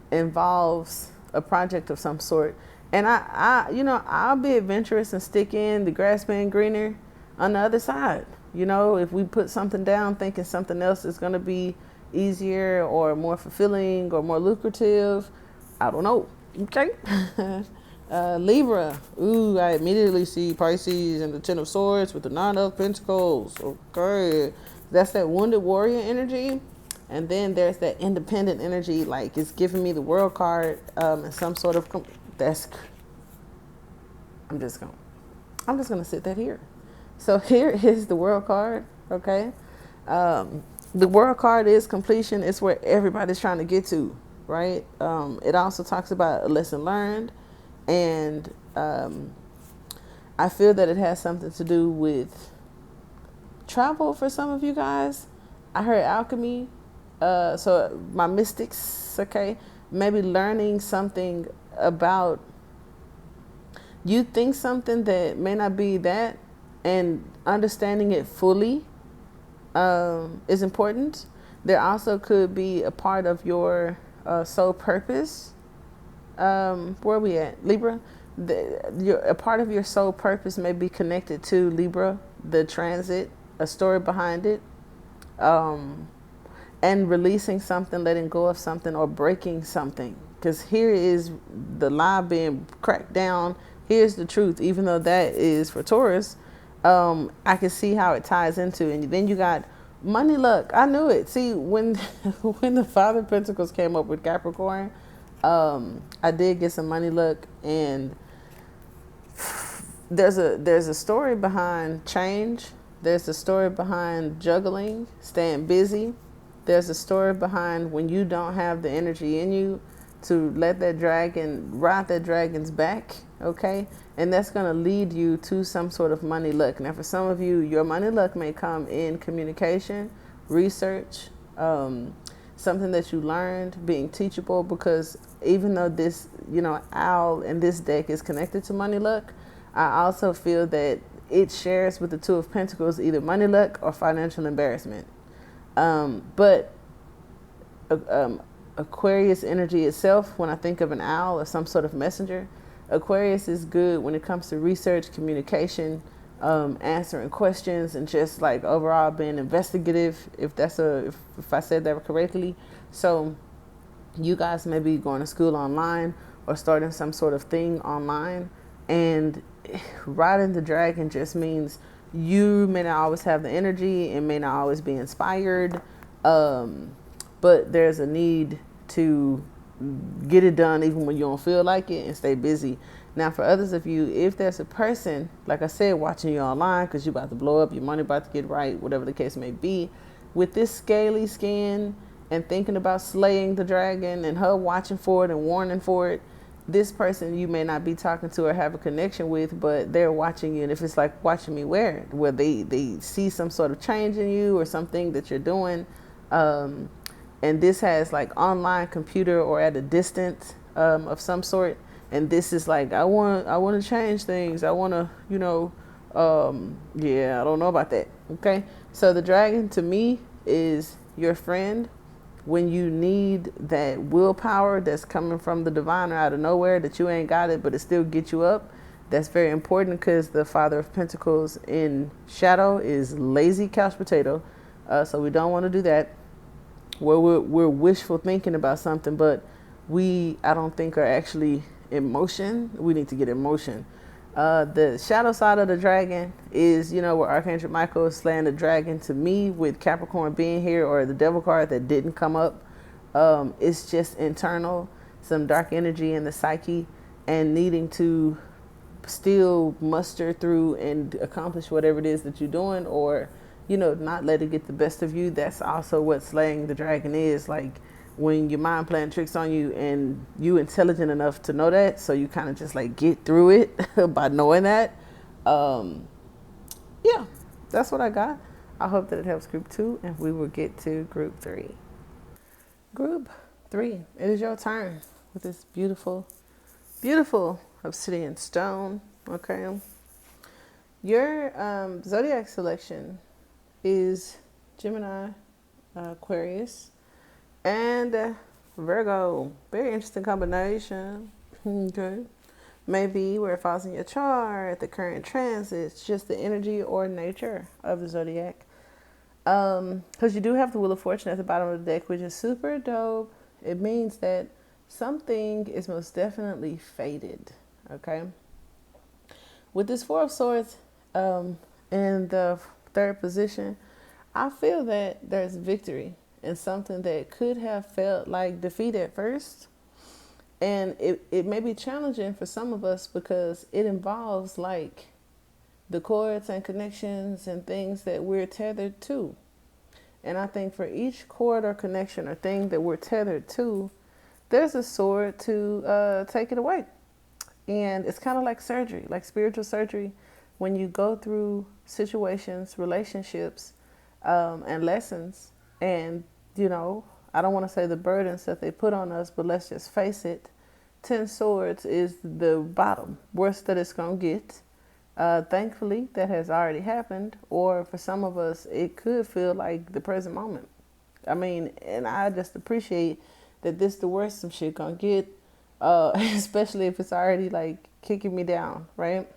involves a project of some sort. And I'll be adventurous and stick in the grass being greener on the other side. If we put something down thinking something else is going to be easier or more fulfilling or more lucrative, I don't know. Okay. Libra. I immediately see Pisces and the Ten of Swords with the Nine of Pentacles. Okay. That's that wounded warrior energy. And then there's that independent energy, like it's giving me the World card and some sort of I'm just gonna sit that here. So here is the World card. Okay. The World card is completion. It's where everybody's trying to get to, right? It also talks about a lesson learned, and I feel that it has something to do with travel for some of you guys. I heard alchemy. So my mystics, okay, maybe learning something about, you think something that may not be that, and understanding it fully is important. There also could be a part of your soul purpose where are we at? Libra. A part of your soul purpose may be connected to Libra, the transit, a story behind it, and releasing something, letting go of something, or breaking something. Because here is the lie being cracked down. Here's the truth, even though that is for Taurus. I can see how it ties into, and then you got money luck. I knew it. See, when when the Father of Pentacles came up with Capricorn, I did get some money luck, and there's a story behind change. There's a story behind juggling, staying busy. There's a story behind when you don't have the energy in you to let that dragon ride that dragon's back, okay? And that's going to lead you to some sort of money luck. Now, for some of you, your money luck may come in communication, research, something that you learned, being teachable, because even though this, owl in this deck is connected to money luck, I also feel that it shares with the Two of Pentacles either money luck or financial embarrassment. But Aquarius energy itself, when I think of an owl or some sort of messenger, Aquarius is good when it comes to research, communication, answering questions, and just like overall being investigative, if I said that correctly. So you guys may be going to school online or starting some sort of thing online, and riding the dragon just means you may not always have the energy and may not always be inspired, but there's a need to get it done even when you don't feel like it, and stay busy. Now, for others of you, if there's a person, like I said, watching you online because you're about to blow up, your money about to get right, whatever the case may be, with this scaly skin and thinking about slaying the dragon and her watching for it and warning for it, this person you may not be talking to or have a connection with, but they're watching you. And if it's like watching me where they see some sort of change in you or something that you're doing, and this has like online, computer, or at a distance of some sort, and this is like, I want to change things, I want to, yeah, I don't know about that. Okay, so the dragon to me is your friend when you need that willpower that's coming from the divine or out of nowhere, that you ain't got it, but it still gets you up. That's very important, because the Father of Pentacles in shadow is lazy couch potato. So we don't want to do that. Where we're wishful thinking about something, but I don't think are actually in motion. We need to get in motion. The shadow side of the dragon is, where Archangel Michael is slaying the dragon. To me, with Capricorn being here, or the devil card that didn't come up, it's just internal, some dark energy in the psyche, and needing to still muster through and accomplish whatever it is that you're doing, or not let it get the best of you. That's also what slaying the dragon is. Like when your mind playing tricks on you and you intelligent enough to know that, so you kind of just like get through it by knowing that. Yeah, that's what I got. I hope that it helps group 2, and we will get to group 3. Group 3, it is your turn with this beautiful, beautiful obsidian stone. Okay, your zodiac selection is Gemini, Aquarius, and Virgo. Very interesting combination. Okay, maybe where it falls in your chart, the current transits, just the energy or nature of the zodiac. Because you do have the Wheel of Fortune at the bottom of the deck, which is super dope. It means that something is most definitely fated. Okay, with this Four of Swords in the third position, I feel that there's victory in something that could have felt like defeat at first. And it may be challenging for some of us because it involves like the cords and connections and things that we're tethered to. And I think for each cord or connection or thing that we're tethered to, there's a sword to take it away. And it's kind of like surgery, like spiritual surgery. When you go through situations, relationships, and lessons, and, I don't want to say the burdens that they put on us, but let's just face it, 10 swords is the bottom, worst that it's going to get. Thankfully, that has already happened, or for some of us, it could feel like the present moment. I mean, and I just appreciate that this the worst some shit going to get. especially if it's already like kicking me down, right?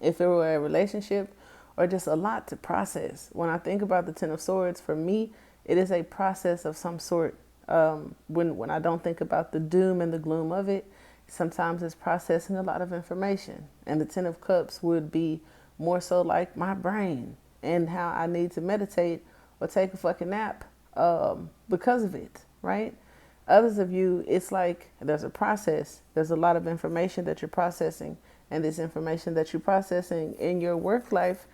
If it were a relationship or just a lot to process. When I think about the Ten of Swords, for me, it is a process of some sort. When I don't think about the doom and the gloom of it, sometimes it's processing a lot of information. And the Ten of Cups would be more so like my brain and how I need to meditate or take a fucking nap because of it, right? Others of you, it's like there's a process. There's a lot of information that you're processing, and this information that you're processing in your work life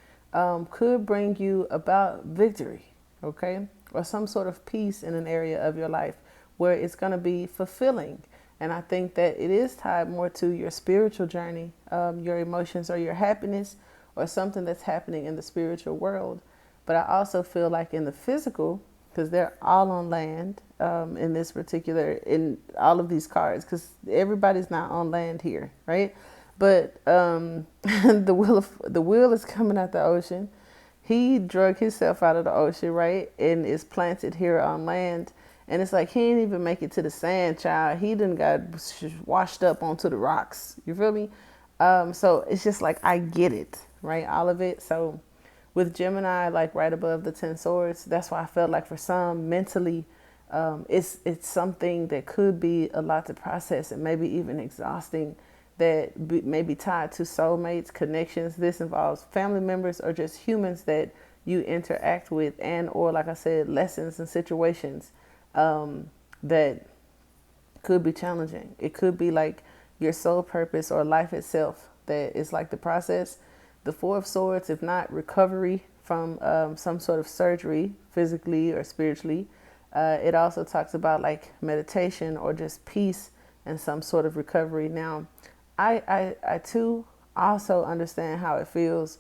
could bring you about victory, okay? Or some sort of peace in an area of your life where it's going to be fulfilling. And I think that it is tied more to your spiritual journey, your emotions or your happiness or something that's happening in the spiritual world. But I also feel like in the physical, because they're all on land in this particular, in all of these cards, because everybody's not on land here, right? But the wheel is coming out the ocean. He drug himself out of the ocean, right, and is planted here on land. And it's like he didn't even make it to the sand, child. He done got washed up onto the rocks. You feel me? So it's just like I get it, right? All of it. So with Gemini, like right above the 10 swords, that's why I felt like for some mentally, it's something that could be a lot to process and maybe even exhausting, that may be tied to soulmates, connections. This involves family members or just humans that you interact with, and or like I said, lessons and situations that could be challenging. It could be like your soul purpose or life itself that is like the process. The Four of Swords, if not recovery from some sort of surgery, physically or spiritually. It also talks about like meditation or just peace and some sort of recovery. Now, I too also understand how it feels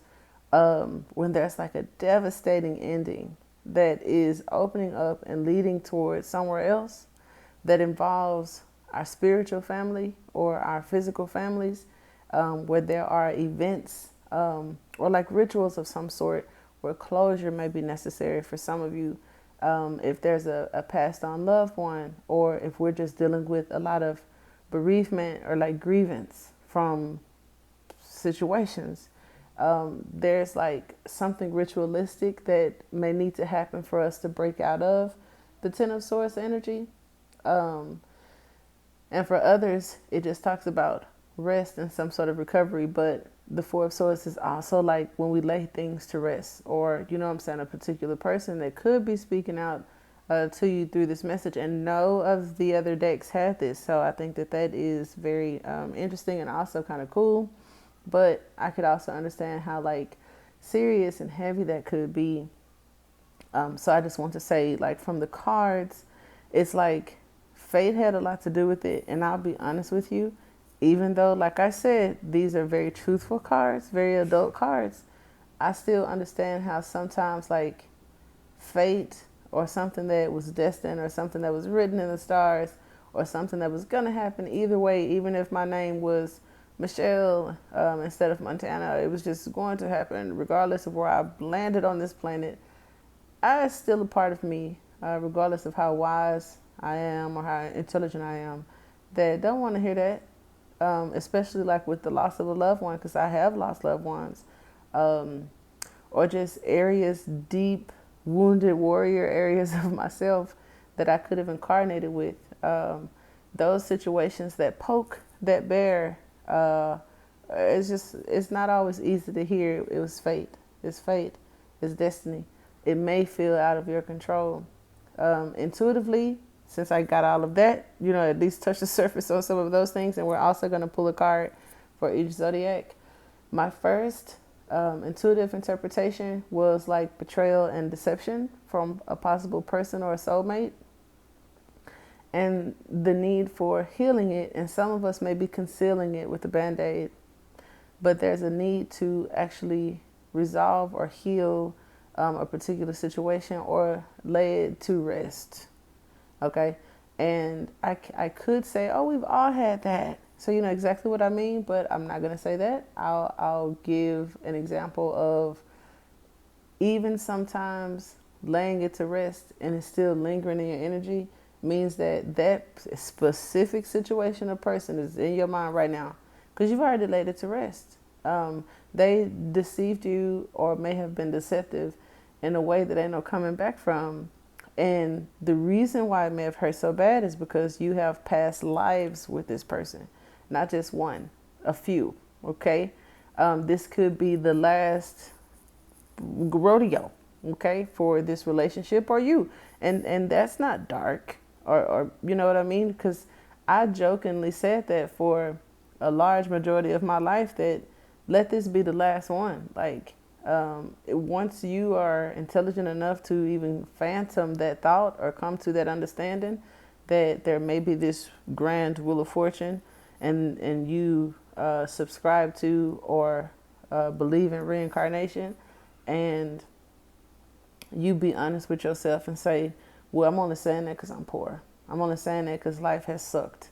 when there's like a devastating ending that is opening up and leading towards somewhere else that involves our spiritual family or our physical families, where there are events or like rituals of some sort where closure may be necessary for some of you. If there's a passed on loved one, or if we're just dealing with a lot of bereavement or like grievance from situations, there's like something ritualistic that may need to happen for us to break out of the Ten of Swords energy. And for others, it just talks about rest and some sort of recovery. But the Four of Swords is also like when we lay things to rest, or, you know what I'm saying, a particular person that could be speaking out to you through this message. And no of the other decks have this. So I think that that is very interesting and also kind of cool. But I could also understand how like serious and heavy that could be. So I just want to say, like, from the cards, it's like fate had a lot to do with it. And I'll be honest with you, even though, like I said, these are very truthful cards, very adult cards, I still understand how sometimes like fate or something that was destined or something that was written in the stars or something that was going to happen either way, even if my name was Michelle instead of Montana, it was just going to happen regardless of where I landed on this planet. It's still a part of me, regardless of how wise I am or how intelligent I am, that don't want to hear that, especially like with the loss of a loved one, because I have lost loved ones, or just areas, deep, wounded warrior areas of myself that I could have incarnated with. Those situations that poke, that bear, it's not always easy to hear. It was fate. It's fate. It's destiny. It may feel out of your control. Intuitively, since I got all of that, you know, at least touch the surface on some of those things, and we're also going to pull a card for each zodiac. My first intuitive interpretation was like betrayal and deception from a possible person or a soulmate, and the need for healing it. And some of us may be concealing it with a band-aid, but there's a need to actually resolve or heal a particular situation or lay it to rest. Okay. And I could say, oh, we've all had that. So you know exactly what I mean, but I'm not going to say that. I'll give an example of even sometimes laying it to rest and it's still lingering in your energy means that that specific situation or person is in your mind right now because you've already laid it to rest. They deceived you or may have been deceptive in a way that ain't no coming back from. And the reason why it may have hurt so bad is because you have past lives with this person, not just one, a few. Okay, this could be the last rodeo, okay, for this relationship or you, and that's not dark or you know what I mean? Because I jokingly said that for a large majority of my life that let this be the last one. Like once you are intelligent enough to even phantom that thought or come to that understanding that there may be this grand wheel of fortune, and you subscribe to or believe in reincarnation, and you be honest with yourself and say, well, I'm only saying that because I'm poor. I'm only saying that because life has sucked.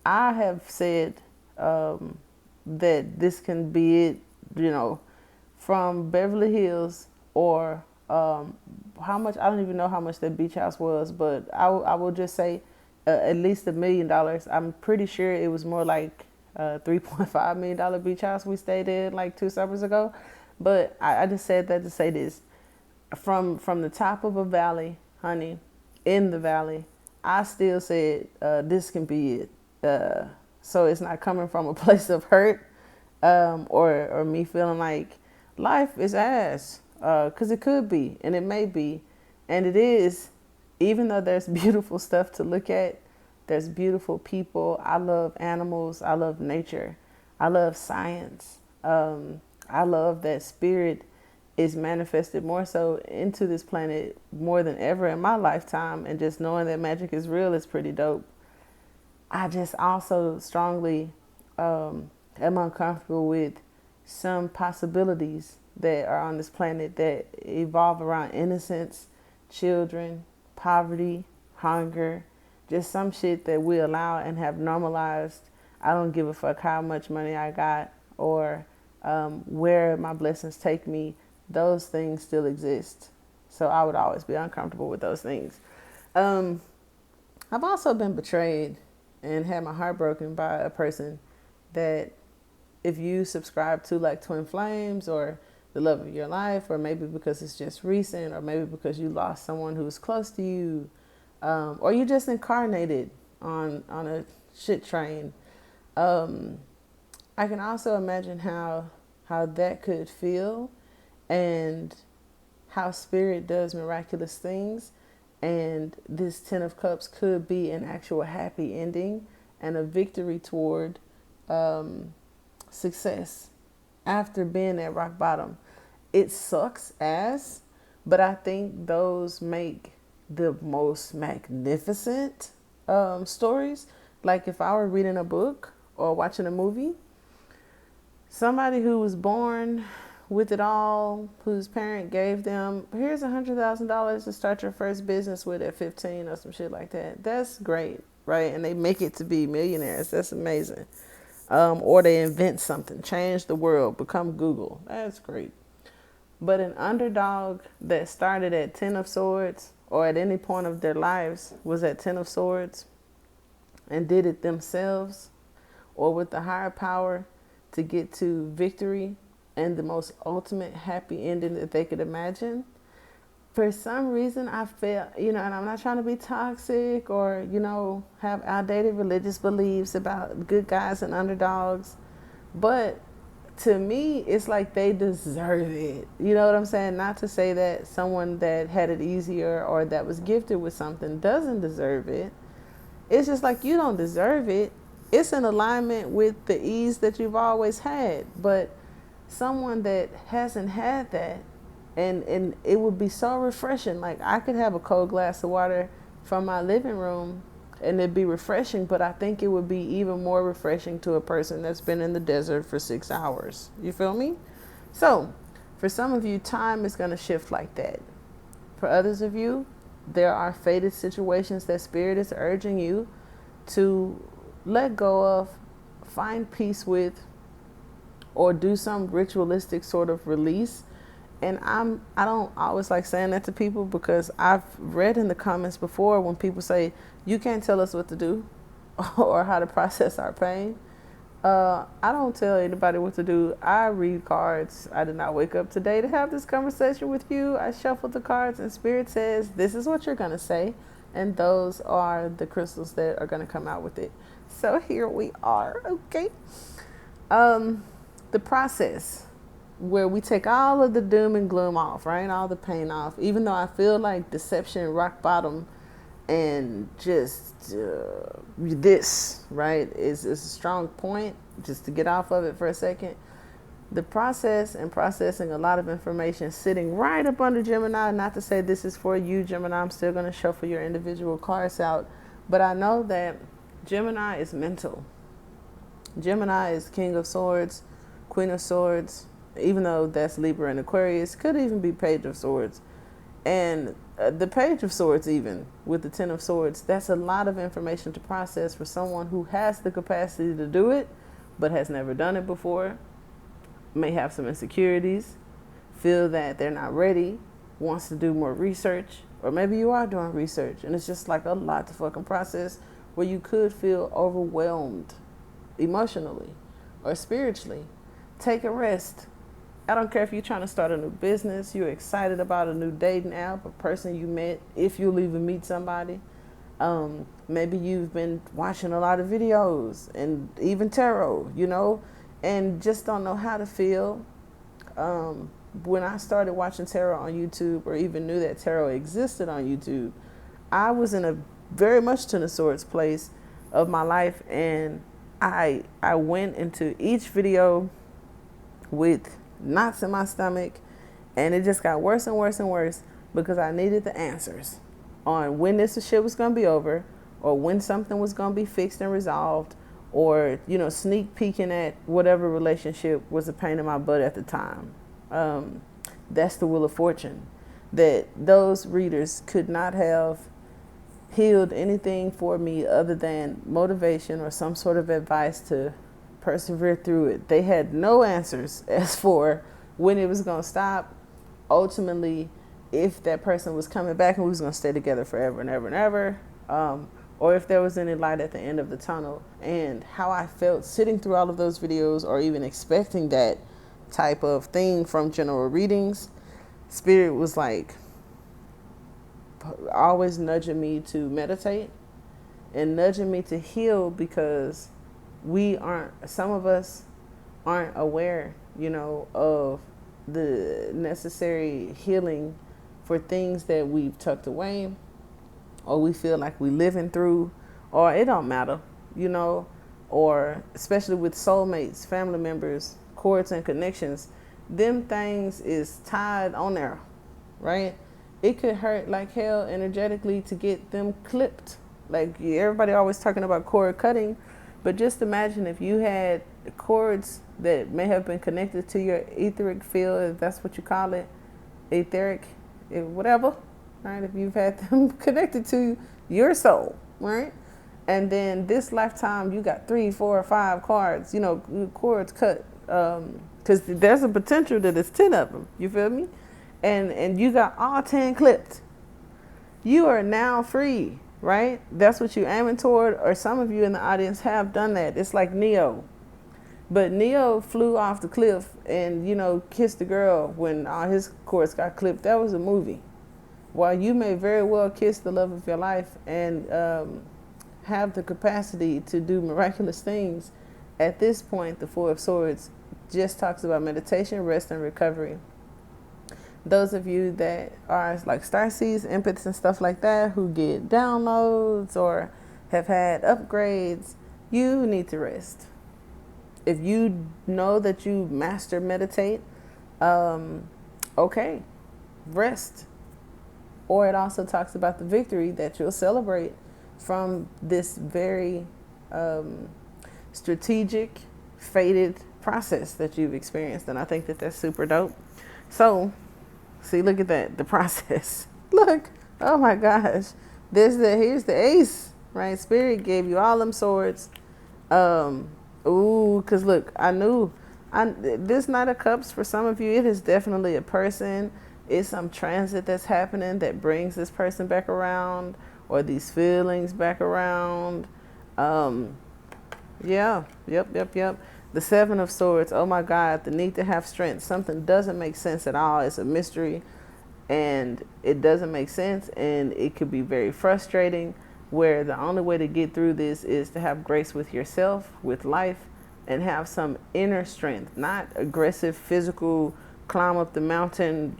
I have said that this can be it, you know, from Beverly Hills or how much, I don't even know how much that beach house was, but I will just say at least $1 million. I'm pretty sure it was more like $3.5 million beach house we stayed in like 2 summers ago. But I just said that to say this. From the top of a valley, honey, in the valley, I still said this can be it. So it's not coming from a place of hurt or me feeling like life is ass, because it could be, and it may be, and it is. Even though there's beautiful stuff to look at, there's beautiful people. I love animals. I love nature. I love science. I love that spirit is manifested more so into this planet more than ever in my lifetime, and just knowing that magic is real is pretty dope. I just also strongly am uncomfortable with some possibilities that are on this planet that evolve around innocence, children, poverty, hunger, just some shit that we allow and have normalized. I don't give a fuck how much money I got or where my blessings take me. Those things still exist. So I would always be uncomfortable with those things. I've also been betrayed and had my heart broken by a person that, if you subscribe to like twin flames or the love of your life, or maybe because it's just recent, or maybe because you lost someone who's close to you, or you just incarnated on a shit train, I can also imagine how that could feel, and how spirit does miraculous things. And this 10 of Cups could be an actual happy ending and a victory toward success after being at rock bottom. It sucks ass, but I think those make the most magnificent stories. Like if I were reading a book or watching a movie, somebody who was born with it all, whose parent gave them, here's $100,000 to start your first business with at 15 or some shit like that. That's great, right? And they make it to be millionaires. That's amazing. Or they invent something, change the world, become Google. That's great. But an underdog that started at 10 of Swords, or at any point of their lives was at 10 of Swords, and did it themselves or with the higher power to get to victory and the most ultimate happy ending that they could imagine. For some reason, I feel, and I'm not trying to be toxic or, have outdated religious beliefs about good guys and underdogs, but to me, it's like they deserve it. You know what I'm saying? Not to say that someone that had it easier or that was gifted with something doesn't deserve it. It's just like you don't deserve it. It's in alignment with the ease that you've always had. But someone that hasn't had that, and it would be so refreshing. Like I could have a cold glass of water from my living room and it'd be refreshing, but I think it would be even more refreshing to a person that's been in the desert for 6 hours. You feel me? So for some of you, time is going to shift like that. For others of you, there are fated situations that spirit is urging you to let go of, find peace with, or do some ritualistic sort of release And I don't always like saying that to people, because I've read in the comments before when people say, you can't tell us what to do or how to process our pain. I don't tell anybody what to do. I read cards. I did not wake up today to have this conversation with you. I shuffled the cards and Spirit says, this is what you're going to say. And those are the crystals that are going to come out with it. So here we are. Okay. The process where we take all of the doom and gloom off, right? All the pain off. Even though I feel like deception, rock bottom, and just this, right, is a strong point, just to get off of it for a second. The process and processing a lot of information sitting right up under Gemini. Not to say this is for you, Gemini. I'm still going to shuffle your individual cards out. But I know that Gemini is mental. Gemini is King of Swords, Queen of Swords, even though that's Libra and Aquarius. Could even be Page of Swords. And the Page of Swords, even with the Ten of Swords, that's a lot of information to process for someone who has the capacity to do it, but has never done it before, may have some insecurities, feel that they're not ready, wants to do more research, or maybe you are doing research and it's just like a lot to fucking process, where you could feel overwhelmed emotionally or spiritually. Take a rest. I don't care if you're trying to start a new business, you're excited about a new dating app, a person you met, if you'll even meet somebody. Maybe you've been watching a lot of videos and even tarot, you know, and just don't know how to feel. When I started watching tarot on YouTube, or even knew that tarot existed on YouTube, I was in a very much Ten of Swords place of my life, and I went into each video with knots in my stomach, and it just got worse and worse and worse, because I needed the answers on when this shit was going to be over, or when something was going to be fixed and resolved, or, you know, sneak peeking at whatever relationship was a pain in my butt at the time. That's the Wheel of Fortune, that those readers could not have healed anything for me other than motivation or some sort of advice to persevere through it. They had no answers as for when it was going to stop, ultimately, if that person was coming back and we was going to stay together forever and ever and ever, or if there was any light at the end of the tunnel. And how I felt sitting through all of those videos, or even expecting that type of thing from general readings, Spirit was like always nudging me to meditate and nudging me to heal, because some of us aren't aware, you know, of the necessary healing for things that we've tucked away, or we feel like we living through, or it don't matter, you know, or especially with soulmates, family members, cords and connections, them things is tied on there, right? It could hurt like hell energetically to get them clipped. Like, everybody always talking about cord cutting, but just imagine if you had cords that may have been connected to your etheric field, if that's what you call it, etheric, whatever, right? If you've had them connected to your soul, right? And then this lifetime, you got 3, 4, 5 cards, you know, cords cut, because there's a potential that it's 10 of them. You feel me? And you got all 10 clipped. You are now free, right? That's what you're aiming toward, or some of you in the audience have done that. It's like Neo. But Neo flew off the cliff and, you know, kissed the girl when all his cords got clipped. That was a movie. While you may very well kiss the love of your life and have the capacity to do miraculous things, at this point, the Four of Swords just talks about meditation, rest, and recovery. Those of you that are like starseeds, empaths, and stuff like that, who get downloads or have had upgrades, you need to rest. If you know that you master meditate, okay, rest. Or it also talks about the victory that you'll celebrate from this very strategic, fated process that you've experienced. And I think that that's super dope. So, see, look at that, the process. Look, oh my gosh. Here's the ace, right? Spirit gave you all them swords. Ooh, because look, I knew This Knight of Cups, for some of you, it is definitely a person. It's some transit that's happening that brings this person back around, or these feelings back around. Yeah, yep. The Seven of Swords, oh my God, the need to have strength. Something doesn't make sense at all. It's a mystery, and it doesn't make sense, and it could be very frustrating, where the only way to get through this is to have grace with yourself, with life, and have some inner strength, not aggressive physical climb up the mountain,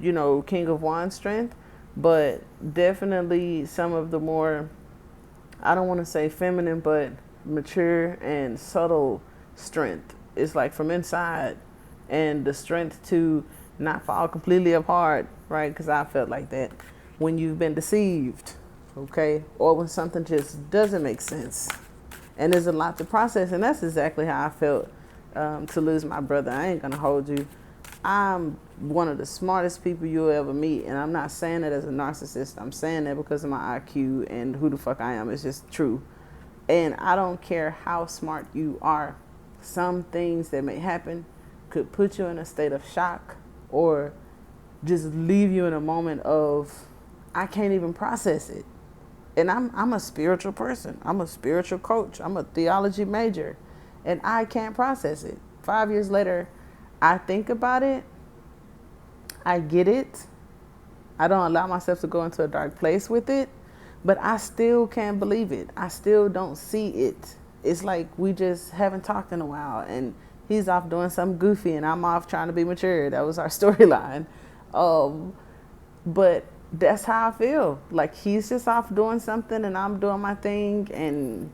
King of Wands strength, but definitely some of the more, I don't want to say feminine, but mature and subtle strength. It's like from inside, and the strength to not fall completely apart, right? Because I felt like that when you've been deceived, okay, or when something just doesn't make sense, and there's a lot to process. And that's exactly how I felt to lose my brother. I ain't gonna hold you. I'm one of the smartest people you'll ever meet, and I'm not saying that as a narcissist. I'm saying that because of my IQ and who the fuck I am. It's just true. And I don't care how smart you are. Some things that may happen could put you in a state of shock, or just leave you in a moment of, I can't even process it. And I'm a spiritual person. I'm a spiritual coach. I'm a theology major, and I can't process it. 5 years later, I think about it. I get it. I don't allow myself to go into a dark place with it, but I still can't believe it. I still don't see it. It's like we just haven't talked in a while, and he's off doing something goofy, and I'm off trying to be mature. That was our storyline. But that's how I feel. Like he's just off doing something, and I'm doing my thing.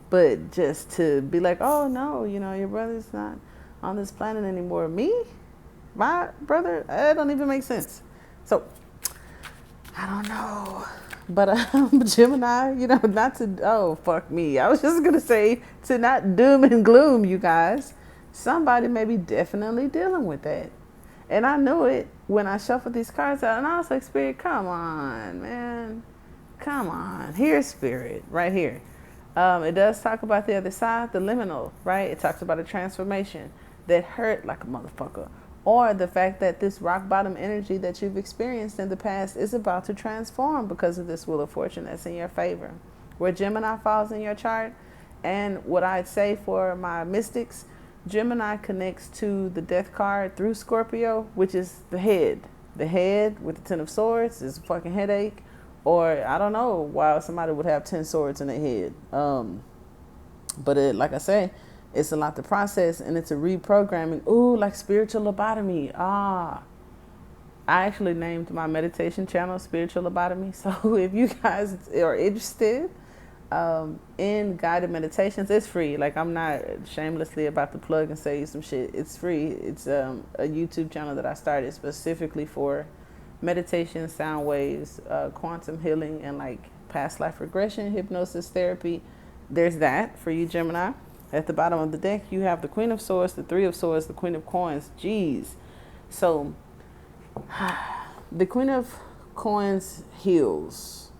But just to be like, oh no, your brother's not on this planet anymore. Me? My brother? That don't even make sense. So, I don't know. But Gemini, not to, oh, fuck me. I was just going to say to not doom and gloom, you guys. Somebody may be definitely dealing with that. And I knew it when I shuffled these cards out. And I was like, Spirit, come on, man. Come on. Here's Spirit, right here. It does talk about the other side, the liminal, right? It talks about a transformation that hurt like a motherfucker. Or the fact that this rock bottom energy that you've experienced in the past is about to transform because of this Wheel of Fortune that's in your favor. Where Gemini falls in your chart, and what I'd say for my mystics, Gemini connects to the Death card through Scorpio, which is the head. The head with the Ten of Swords is a fucking headache. Or I don't know why somebody would have 10 swords in their head. But like I say, it's a lot to process, and it's a reprogramming. Ooh, like spiritual lobotomy. I actually named my meditation channel Spiritual Lobotomy. So if you guys are interested in guided meditations, it's free. Like, I'm not shamelessly about to plug and say some shit. It's free. It's a YouTube channel that I started specifically for meditation, sound waves, quantum healing, and like past life regression, hypnosis therapy. There's that for you, Gemini. At the bottom of the deck, you have the Queen of Swords, the Three of Swords, the Queen of Coins. Jeez. So the Queen of Coins heals.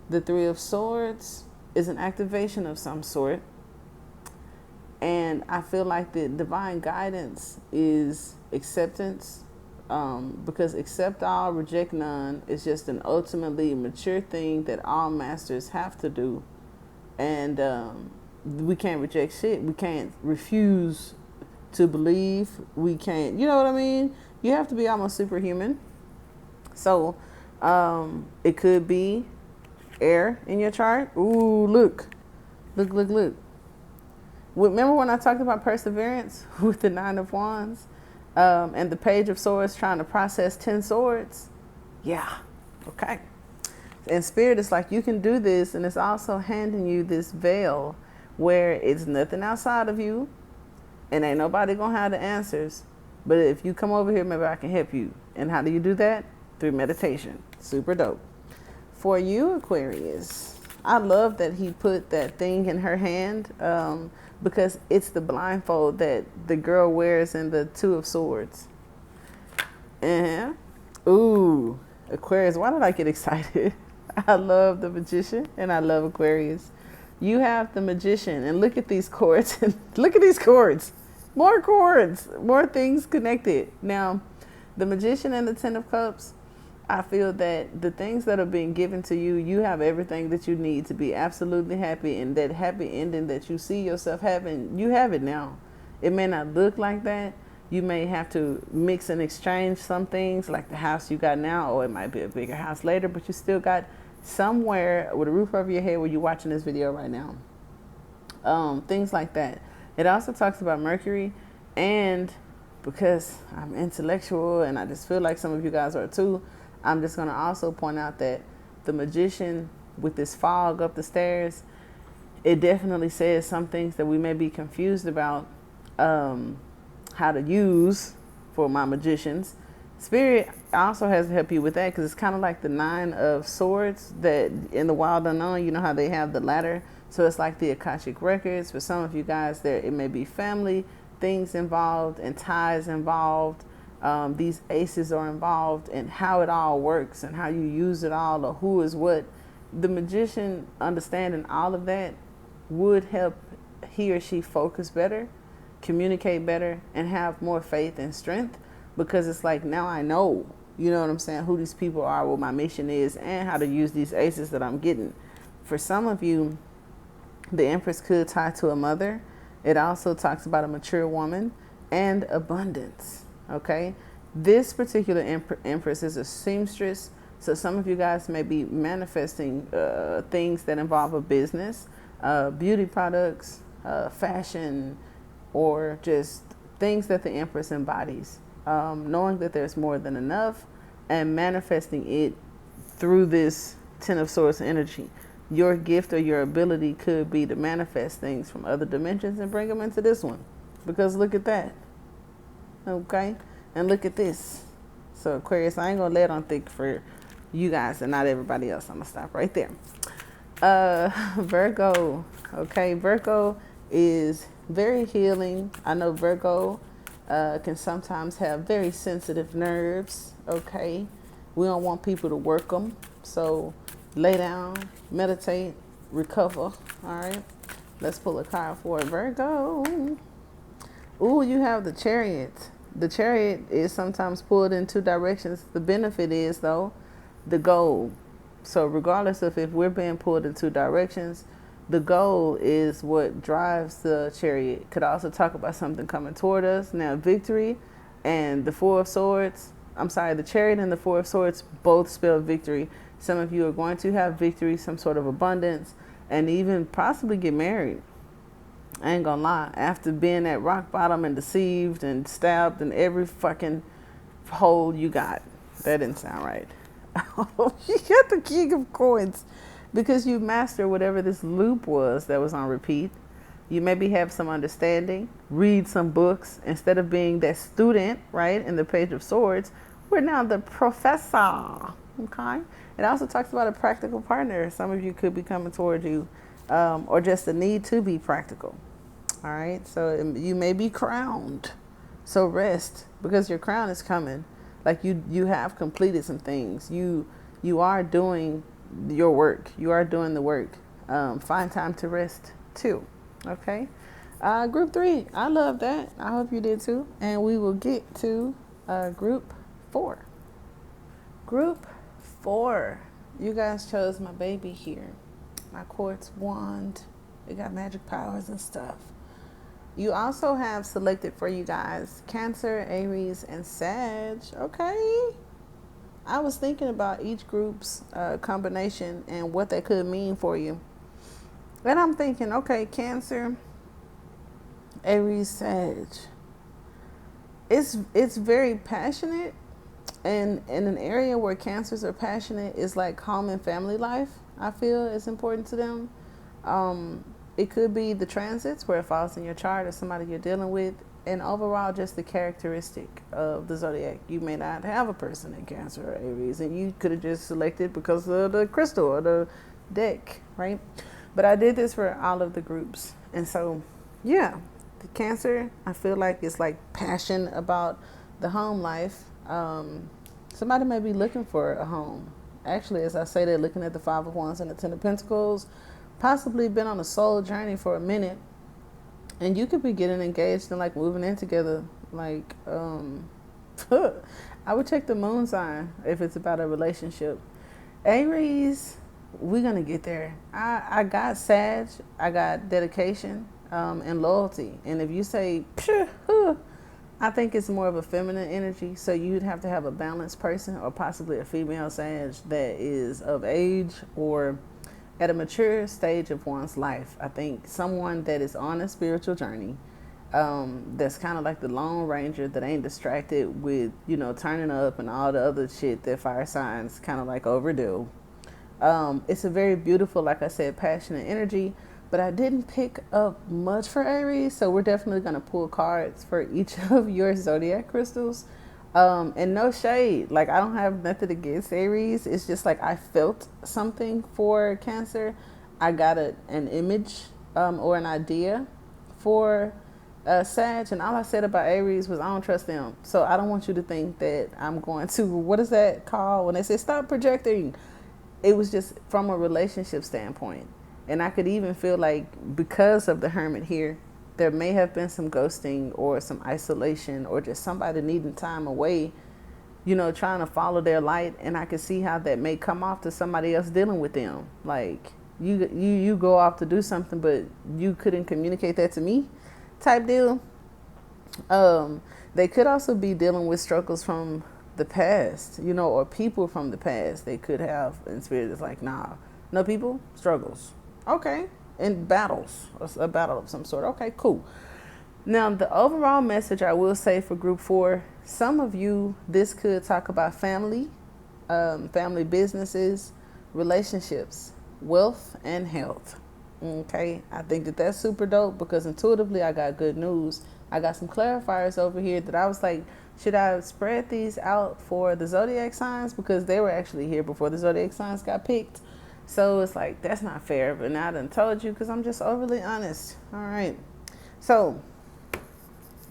The Three of Swords is an activation of some sort. And I feel like the divine guidance is acceptance. Because accept all, reject none is just an ultimately mature thing that all masters have to do. And we can't reject shit. We can't refuse to believe. We can't, you know what I mean? You have to be almost superhuman. So it could be air in your chart. Ooh, look. Remember when I talked about perseverance with the Nine of Wands? And the Page of Swords trying to process 10 swords? Yeah, okay. And Spirit is like, you can do this, and it's also handing you this veil where it's nothing outside of you, and ain't nobody gonna have the answers. But if you come over here, maybe I can help you. And how do you do that? Through meditation. Super dope. For you, Aquarius, I love that he put that thing in her hand, because it's the blindfold that the girl wears in the Two of Swords. Ooh, Aquarius, why did I get excited? I love the Magician, and I love Aquarius. You have the Magician, and look at these cords. Look at these cords. More cords, more things connected. Now, the Magician and the Ten of Cups, I feel that the things that are being given to you, you have everything that you need to be absolutely happy, and that happy ending that you see yourself having, you have it now. It may not look like that. You may have to mix and exchange some things, like the house you got now, or it might be a bigger house later, but you still got somewhere with a roof over your head where you're watching this video right now. Things like that. It also talks about Mercury, and because I'm intellectual and I just feel like some of you guys are too, I'm just going to also point out that the Magician with this fog up the stairs, it definitely says some things that we may be confused about how to use for my magicians. Spirit also has to help you with that, because it's kind of like the Nine of Swords that in the Wild Unknown, you know how they have the ladder. So it's like the Akashic Records. For some of you guys, there it may be family things involved and ties involved. These aces are involved, and how it all works and how you use it all, or who is what. The Magician understanding all of that would help he or she focus better, communicate better, and have more faith and strength, because it's like, now I know, you know what I'm saying, who these people are, what my mission is, and how to use these aces that I'm getting. For some of you, the Empress could tie to a mother. It also talks about a mature woman and abundance. Okay, this particular Empress is a seamstress, so some of you guys may be manifesting things that involve a business, beauty products, fashion, or just things that the Empress embodies. Knowing that there's more than enough and manifesting it through this Ten of Swords energy. Your gift or your ability could be to manifest things from other dimensions and bring them into this one. Because look at that. Okay? And look at this. So Aquarius, I ain't going to lay it on thick for you guys and not everybody else. I'm going to stop right there. Virgo. Okay? Virgo is very healing. I know Virgo can sometimes have very sensitive nerves. Okay? We don't want people to work them. So lay down, meditate, recover. All right, let's pull a card for Virgo. Ooh, you have the Chariot. The Chariot is sometimes pulled in two directions. The benefit is, though, the goal. So regardless of if we're being pulled in two directions, the goal is what drives the Chariot. Could also talk about something coming toward us. Now, victory and the Four of Swords, the Chariot and the Four of Swords both spell victory. Some of you are going to have victory, some sort of abundance, and even possibly get married. I ain't gonna lie. After being at rock bottom and deceived and stabbed in every fucking hole you got. That didn't sound right. You got the King of Coins because you mastered whatever this loop was that was on repeat. You maybe have some understanding, read some books. Instead of being that student, right, in the Page of Swords, we're now the professor. Okay? It also talks about a practical partner. Some of you could be coming toward you, or just the need to be practical. All right? So you may be crowned. So rest, because your crown is coming. Like you have completed some things. You are doing your work. You are doing the work. Find time to rest too. Okay? Group 3. I love that. I hope you did too. And we will get to group 4. Group 4. You guys chose my baby here. My quartz wand. It got magic powers and stuff. You also have selected for you guys Cancer, Aries, and Sag. Okay. I was thinking about each group's combination and what that could mean for you. And I'm thinking, okay, Cancer, Aries, Sag. It's very passionate. And in an area where Cancers are passionate is like home and family life, I feel is important to them. It could be the transits where it falls in your chart or somebody you're dealing with, and overall just the characteristic of the zodiac. You may not have a person in Cancer or Aries, and you could have just selected because of the crystal or the deck, right? But I did this for all of the groups. And so, yeah, the Cancer, I feel like it's like passion about the home life. Somebody may be looking for a home. Actually, as I say, they're looking at the Five of Wands and the Ten of Pentacles, possibly been on a soul journey for a minute, And you could be getting engaged and like moving in together. Like, I would check the moon sign if it's about a relationship. Aries, we're gonna get there. I got Sag, I got dedication, and loyalty. And if you say, I think it's more of a feminine energy. So you'd have to have a balanced person, or possibly a female Sag that is of age or at a mature stage of one's life. I think someone that is on a spiritual journey, that's kind of like the Lone Ranger that ain't distracted with, turning up and all the other shit that fire signs kind of like overdo. It's a very beautiful, like I said, passionate energy, but I didn't pick up much for Aries, so we're definitely going to pull cards for each of your zodiac crystals. And no shade, like I don't have nothing against Aries. It's just like I felt something for Cancer. I got an image, or an idea for Sag, and all I said about Aries was I don't trust them. So I don't want you to think that I'm going to, what is that called when they say stop projecting? It was just from a relationship standpoint. And I could even feel like because of the Hermit here, there may have been some ghosting or some isolation or just somebody needing time away, trying to follow their light. And I could see how that may come off to somebody else dealing with them. Like you go off to do something, but you couldn't communicate that to me type deal. They could also be dealing with struggles from the past, or people from the past they could have. And spirit is like, nah, no, people, struggles. Okay. In battles, a battle of some sort. Okay, cool. Now, the overall message I will say for group 4, some of you, this could talk about family, family businesses, relationships, wealth, and health. Okay, I think that that's super dope because intuitively I got good news. I got some clarifiers over here that I was like, should I spread these out for the zodiac signs? Because they were actually here before the zodiac signs got picked. So it's like, that's not fair. But now I done told you because I'm just overly honest. All right. So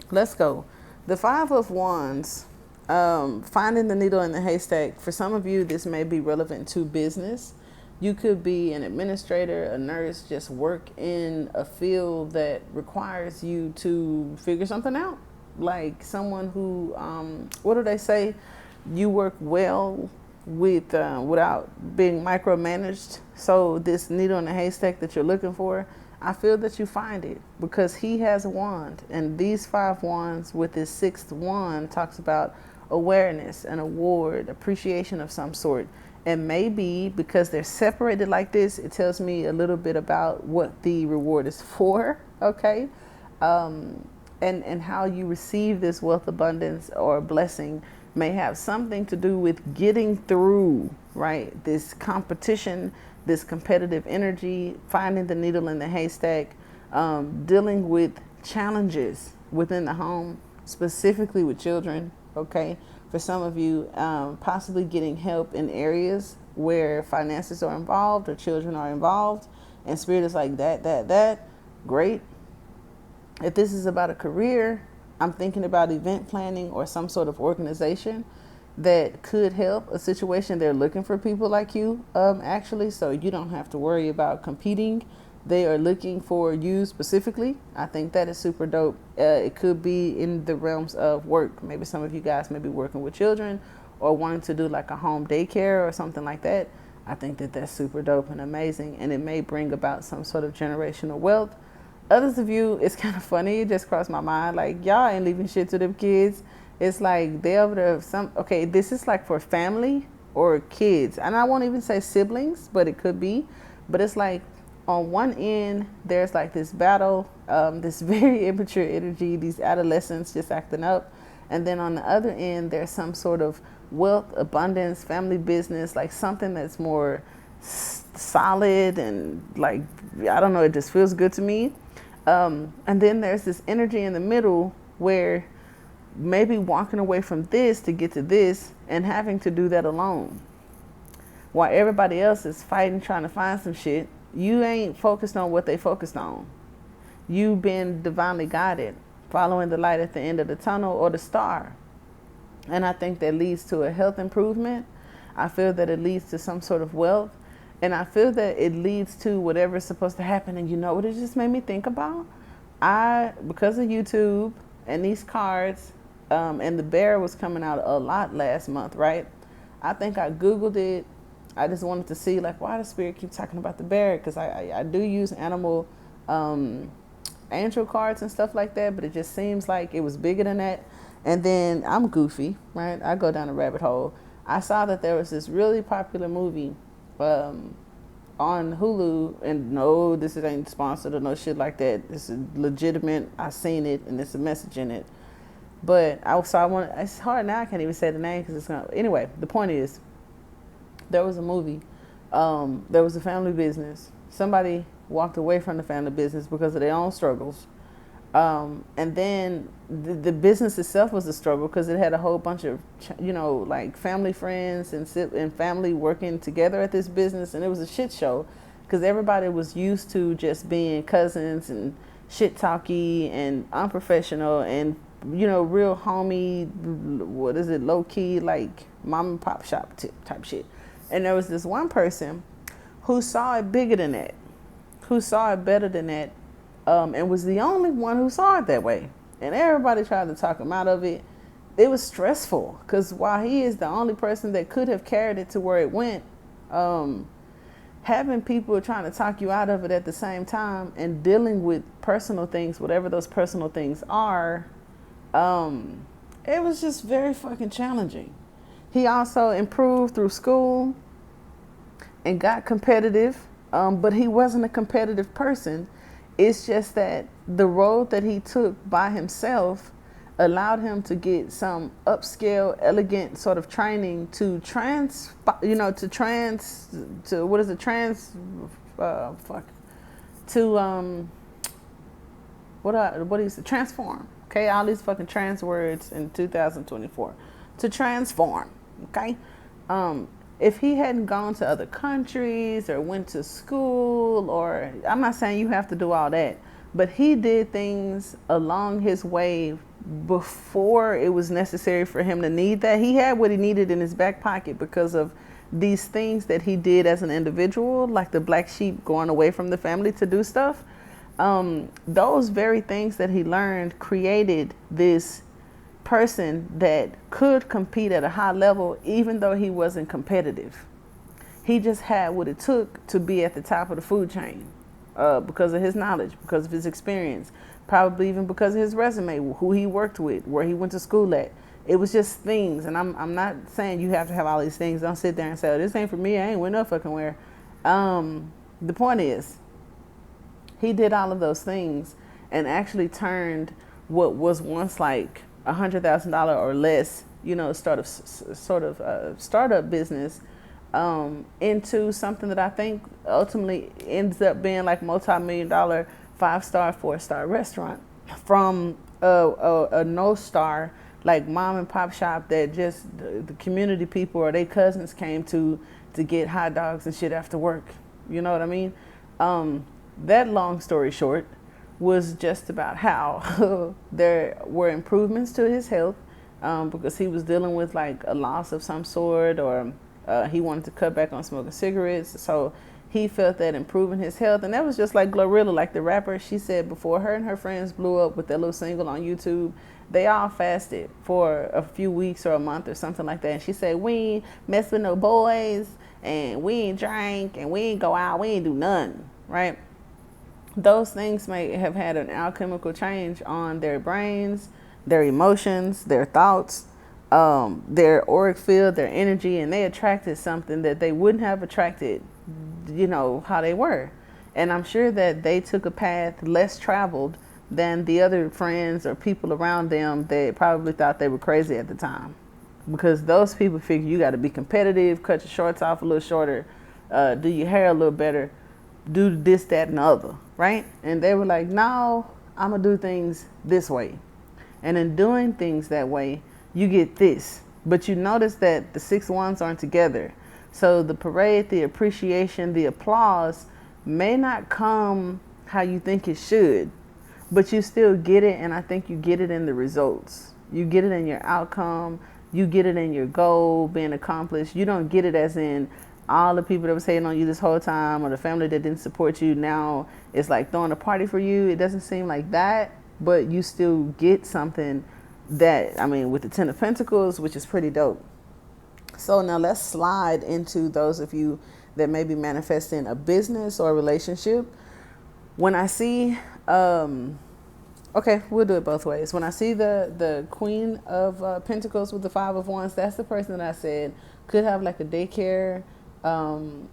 let's go. The 5 of Wands, finding the needle in the haystack. For some of you, this may be relevant to business. You could be an administrator, a nurse, just work in a field that requires you to figure something out. Like someone who, what do they say? You work well with without being micromanaged. So this needle in the haystack that you're looking for, I feel that you find it because he has a wand, and these 5 wands with his 6th wand talks about awareness, an award, appreciation of some sort. And maybe because they're separated like this, it tells me a little bit about what the reward is for. Okay. And how you receive this wealth, abundance, or blessing may have something to do with getting through, right? This competition, this competitive energy, finding the needle in the haystack, dealing with challenges within the home, specifically with children, okay? For some of you, possibly getting help in areas where finances are involved or children are involved, and spirit is like that, great. If this is about a career, I'm thinking about event planning or some sort of organization that could help a situation. They're looking for people like you, actually, so you don't have to worry about competing. They are looking for you specifically. I think that is super dope. It could be in the realms of work. Maybe some of you guys may be working with children or wanting to do like a home daycare or something like that. I think that that's super dope and amazing, and it may bring about some sort of generational wealth. Others of you, it's kind of funny. It just crossed my mind. Like, y'all ain't leaving shit to them kids. It's like they over there. Okay, this is like for family or kids. And I won't even say siblings, but it could be. But it's like on one end, there's like this battle, this very immature energy, these adolescents just acting up. And then on the other end, there's some sort of wealth, abundance, family business, like something that's more solid and like, I don't know, it just feels good to me. And then there's this energy in the middle where maybe walking away from this to get to this and having to do that alone. While everybody else is fighting, trying to find some shit, you ain't focused on what they focused on. You've been divinely guided, following the light at the end of the tunnel or the star. And I think that leads to a health improvement. I feel that it leads to some sort of wealth. And I feel that it leads to whatever's supposed to happen. And you know what it just made me think about? Because of YouTube and these cards, and the bear was coming out a lot last month, right? I think I Googled it. I just wanted to see, like, why does Spirit keep talking about the bear? Because I do use animal angel cards and stuff like that, but it just seems like it was bigger than that. And then I'm goofy, right? I go down a rabbit hole. I saw that there was this really popular movie on Hulu, and no, this ain't sponsored or no shit like that. This is legitimate. I seen it, and there's a message in it. But it's hard now. I can't even say the name because it's not. Anyway, the point is, there was a movie. There was a family business. Somebody walked away from the family business because of their own struggles. And then the business itself was a struggle because it had a whole bunch of, like family friends and family working together at this business. And it was a shit show because everybody was used to just being cousins and shit talky and unprofessional and, real homey, low key, like mom and pop shop type shit. And there was this one person who saw it bigger than that, who saw it better than that, and was the only one who saw it that way. And everybody tried to talk him out of it. It was stressful because while he is the only person that could have carried it to where it went, having people trying to talk you out of it at the same time and dealing with personal things, whatever those personal things are, it was just very fucking challenging. He also improved through school and got competitive, but he wasn't a competitive person. It's just that the road that he took by himself allowed him to get some upscale, elegant sort of training to transform. Okay, all these fucking trans words in 2024. To transform, okay? If he hadn't gone to other countries or went to school, or I'm not saying you have to do all that, but he did things along his way before it was necessary for him to need that. He had what he needed in his back pocket because of these things that he did as an individual, like the black sheep going away from the family to do stuff. Those very things that he learned created this person that could compete at a high level even though he wasn't competitive. He just had what it took to be at the top of the food chain because of his knowledge, because of his experience, probably even because of his resume, who he worked with, where he went to school at. It was just things, and I'm not saying you have to have all these things. Don't sit there and say, oh, this ain't for me, I ain't went no fucking where. The point is, he did all of those things and actually turned what was once like $100,000 or less, startup business into something that I think ultimately ends up being like multi-million-dollar 5-star, 4-star restaurant from a no-star like mom and pop shop that just the community people or their cousins came to get hot dogs and shit after work. You know what I mean? That long story short was just about how there were improvements to his health because he was dealing with like a loss of some sort, or he wanted to cut back on smoking cigarettes. So he felt that improving his health. And that was just like Glorilla, like the rapper. She said before her and her friends blew up with their little single on YouTube, they all fasted for a few weeks or a month or something like that. And she said, we ain't mess with no boys, and we ain't drink, and we ain't go out, we ain't do nothing, right? Those things may have had an alchemical change on their brains, their emotions, their thoughts, their auric field, their energy, and they attracted something that they wouldn't have attracted, how they were. And I'm sure that they took a path less traveled than the other friends or people around them that probably thought they were crazy at the time. Because those people figure you got to be competitive, cut your shorts off a little shorter, do your hair a little better, do this, that, and the other, right? And they were like, no, I'm going to do things this way. And in doing things that way, you get this. But you notice that the 6 wands aren't together. So the parade, the appreciation, the applause may not come how you think it should, but you still get it. And I think you get it in the results. You get it in your outcome. You get it in your goal being accomplished. You don't get it as in, all the people that was hating on you this whole time, or the family that didn't support you, now it's like throwing a party for you. It doesn't seem like that, but you still get something that, I mean, with the Ten of Pentacles, which is pretty dope. So now let's slide into those of you that may be manifesting a business or a relationship. When I see, okay, we'll do it both ways. When I see the Queen of Pentacles with the Five of Wands, that's the person that I said could have like a daycare,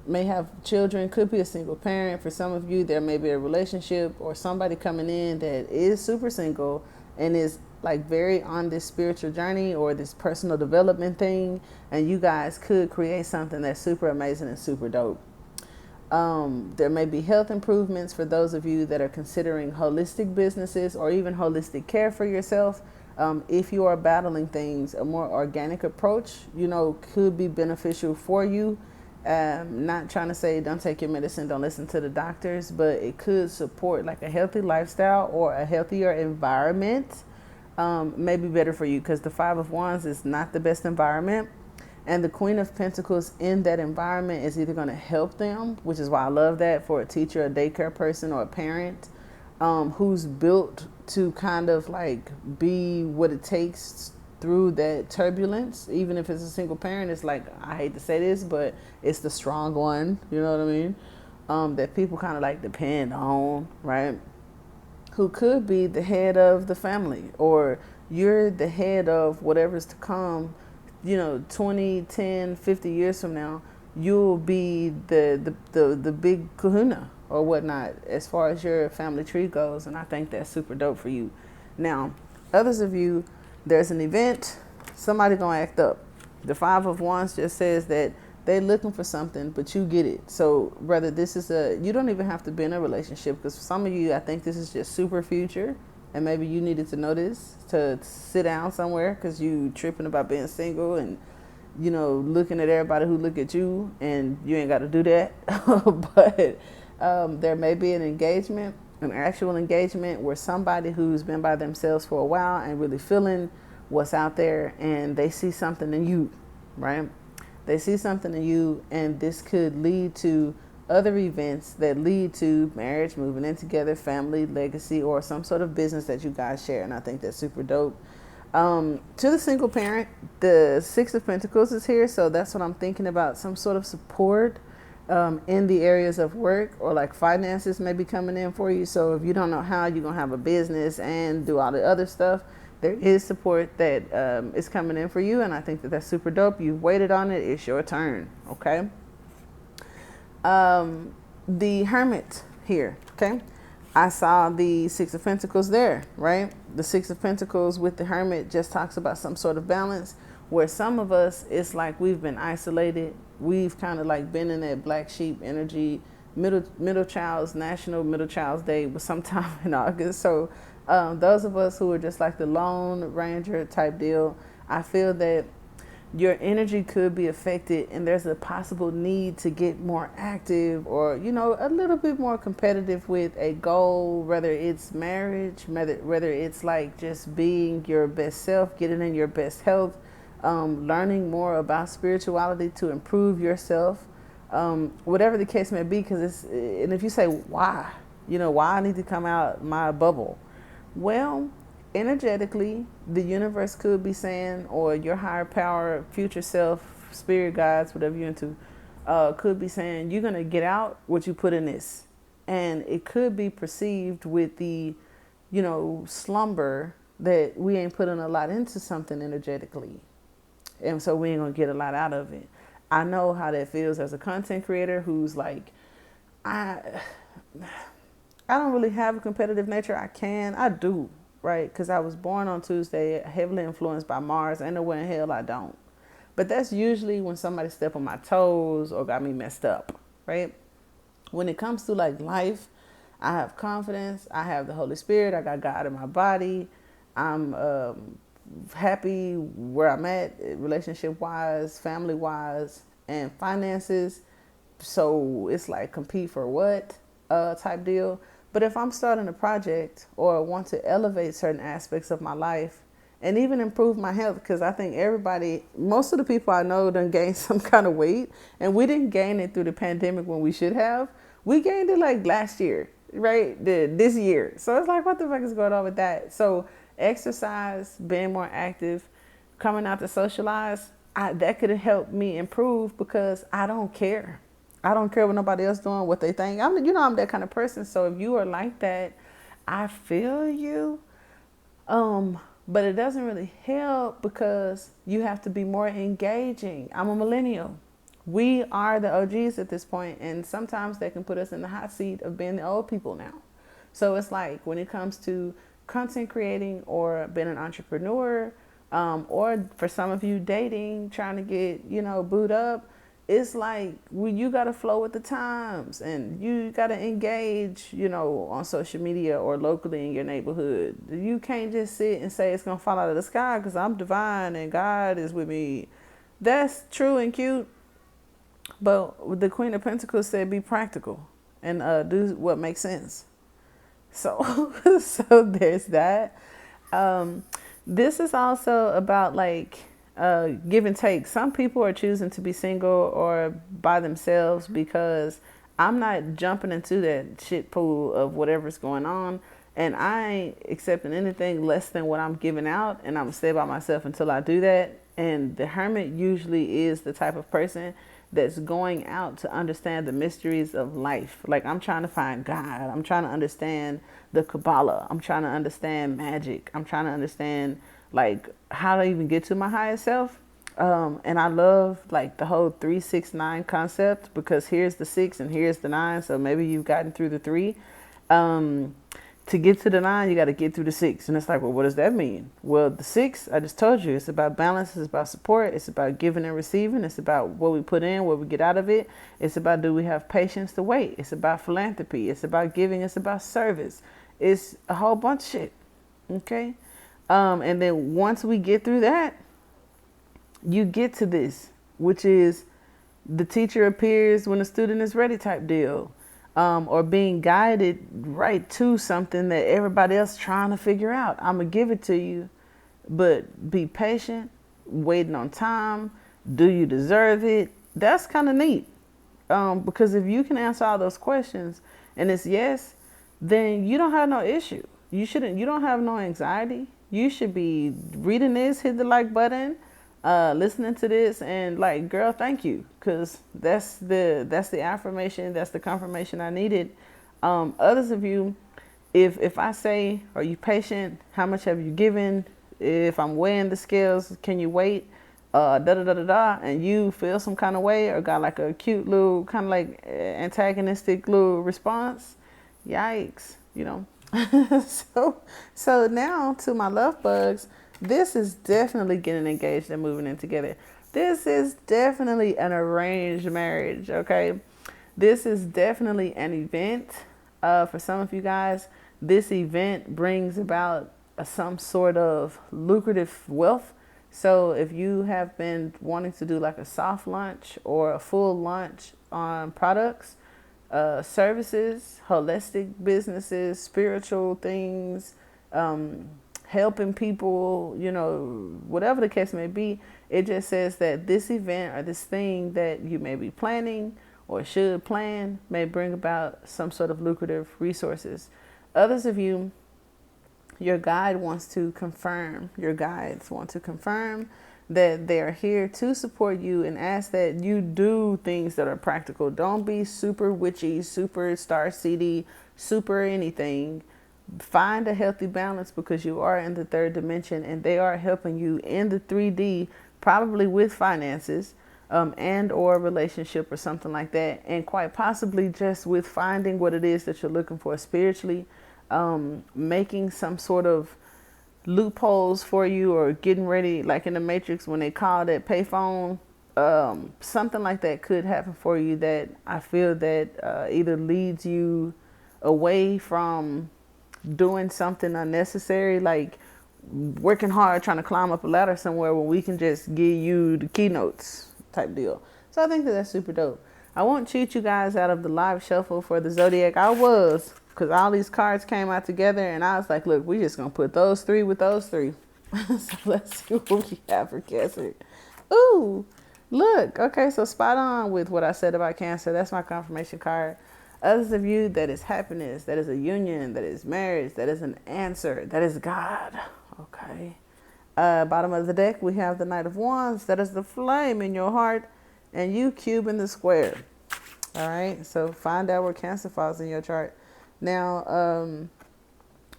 may have children, could be a single parent. For some of you, there may be a relationship or somebody coming in that is super single and is like very on this spiritual journey or this personal development thing, and you guys could create something that's super amazing and super dope. There may be health improvements for those of you that are considering holistic businesses or even holistic care for yourself. If you are battling things, a more organic approach, could be beneficial for you. Not trying to say don't take your medicine, don't listen to the doctors, but it could support like a healthy lifestyle or a healthier environment. May be better for you, because the Five of Wands is not the best environment. And the Queen of Pentacles in that environment is either going to help them, which is why I love that for a teacher, a daycare person, or a parent who's built to kind of like be what it takes through that turbulence. Even if it's a single parent, it's like, I hate to say this, but it's the strong one, you know what I mean? That people kind of like depend on, right? Who could be the head of the family, or you're the head of whatever's to come. 20, 10, 50 years from now, you'll be the big kahuna or whatnot as far as your family tree goes. And I think that's super dope for you. Now, others of you, there's an event, somebody gonna act up. The Five of Wands just says that they're looking for something, but you get it. So whether this is you don't even have to be in a relationship, because for some of you, I think this is just super future. And maybe you needed to know this to sit down somewhere because you tripping about being single and, looking at everybody who look at you, and you ain't got to do that. But there may be an engagement, an actual engagement where somebody who's been by themselves for a while and really feeling what's out there, and they see something in you, right? They see something in you, and this could lead to other events that lead to marriage, moving in together, family, legacy, or some sort of business that you guys share. And I think that's super dope. To the single parent, the Six of Pentacles is here. So that's what I'm thinking about, some sort of support in the areas of work, or like finances may be coming in for you. So if you don't know how you're going to have a business and do all the other stuff, there is support that is coming in for you. And I think that that's super dope. You've waited on it. It's your turn. Okay. The Hermit here, okay? I saw the Six of Pentacles there, right? The Six of Pentacles with the Hermit just talks about some sort of balance, where some of us, it's like we've been isolated. We've kind of like been in that black sheep energy. National Middle Child's Day was sometime in August. So those of us who are just like the Lone Ranger type deal, I feel that your energy could be affected, and there's a possible need to get more active, or a little bit more competitive with a goal, whether it's marriage, whether it's like just being your best self, getting in your best health, learning more about spirituality to improve yourself, whatever the case may be. Because and if you say why I need to come out my bubble, well, energetically, the universe could be saying, or your higher power, future self, spirit guides, whatever you're into, could be saying, you're going to get out what you put in this. And it could be perceived with the, slumber, that we ain't putting a lot into something energetically. And so we ain't going to get a lot out of it. I know how that feels as a content creator who's like, I don't really have a competitive nature. I do. Right? Because I was born on Tuesday, heavily influenced by Mars. Ain't nowhere in hell I don't. But that's usually when somebody stepped on my toes or got me messed up, right? When it comes to like life, I have confidence. I have the Holy Spirit. I got God in my body. I'm happy where I'm at, relationship-wise, family-wise, and finances. So it's like compete for what type deal. But if I'm starting a project or want to elevate certain aspects of my life, and even improve my health, because I think most of the people I know done gained some kind of weight, and we didn't gain it through the pandemic when we should have. We gained it like last year, right? This year. So it's like, what the fuck is going on with that? So exercise, being more active, coming out to socialize, that could help me improve, because I don't care. I don't care what nobody else doing, what they think. I'm that kind of person. So if you are like that, I feel you. But it doesn't really help, because you have to be more engaging. I'm a millennial. We are the OGs at this point, and sometimes they can put us in the hot seat of being the old people now. So it's like, when it comes to content creating or being an entrepreneur, or for some of you dating, trying to get, booed up, it's like, you got to flow with the times, and you got to engage, on social media or locally in your neighborhood. You can't just sit and say it's going to fall out of the sky because I'm divine and God is with me. That's true and cute. But the Queen of Pentacles said, be practical and do what makes sense. So, so there's that. This is also about like, give and take. Some people are choosing to be single or by themselves because I'm not jumping into that shit pool of whatever's going on, and I ain't accepting anything less than what I'm giving out, and I'm gonna stay by myself until I do that. And the hermit usually is the type of person that's going out to understand the mysteries of life. Like, I'm trying to find God. I'm trying to understand the Kabbalah. I'm trying to understand magic. I'm trying to understand like how to even get to my highest self. And I love like the whole 3-6-9 concept, because here's the 6 and here's the 9. So maybe you've gotten through the 3. To get to the 9, you got to get through the 6. And it's like, well, what does that mean? Well, the 6, I just told you, it's about balance. It's about support. It's about giving and receiving. It's about what we put in, what we get out of it. It's about, do we have patience to wait? It's about philanthropy. It's about giving. It's about service. It's a whole bunch of shit. Okay. And then once we get through that, you get to this, which is the teacher appears when the student is ready type deal. Or being guided right to something that everybody else trying to figure out. I'm going to give it to you, but be patient, waiting on time. Do you deserve it? That's kind of neat. Because if you can answer all those questions and it's yes, then you don't have no issue. You don't have no anxiety. You should be reading this, hit the like button, listening to this, and like, girl, thank you, because that's the affirmation, that's the confirmation I needed. Others of you, if I say, are you patient? How much have you given? If I'm weighing the scales, can you wait? And you feel some kind of way, or got like a cute little kind of like antagonistic little response, yikes, so now to my love bugs. This is definitely getting engaged and moving in together. This is definitely an arranged marriage, okay? This is definitely an event. For some of you guys, this event brings about some sort of lucrative wealth. So if you have been wanting to do like a soft launch or a full launch on products, services, holistic businesses, spiritual things, helping people, whatever the case may be, it just says that this event or this thing that you may be planning or should plan may bring about some sort of lucrative resources. Others of you, your guides want to confirm that they are here to support you and ask that you do things that are practical. Don't be super witchy, super starseedy, super anything. Find a healthy balance, because you are in the 3rd dimension and they are helping you in the 3D, probably with finances, and or relationship or something like that. And quite possibly just with finding what it is that you're looking for spiritually, making some sort of loopholes for you, or getting ready, like in the Matrix when they call that payphone, something like that could happen for you that I feel that either leads you away from doing something unnecessary, like working hard trying to climb up a ladder somewhere when we can just give you the keynotes type deal. So I think that's super dope. I won't cheat you guys out of the live shuffle for the zodiac. Because all these cards came out together and I was like, look, we just gonna put those 3 with those 3. So let's see what we have for Cancer. Ooh, look. Okay, so spot on with what I said about Cancer. That's my confirmation card. Others of you, that is happiness, that is a union, that is marriage, that is an answer, that is God. Okay. Bottom of the deck, we have the Knight of Wands. That is the flame in your heart, and you cube in the square. All right. So find out where Cancer falls in your chart. Now,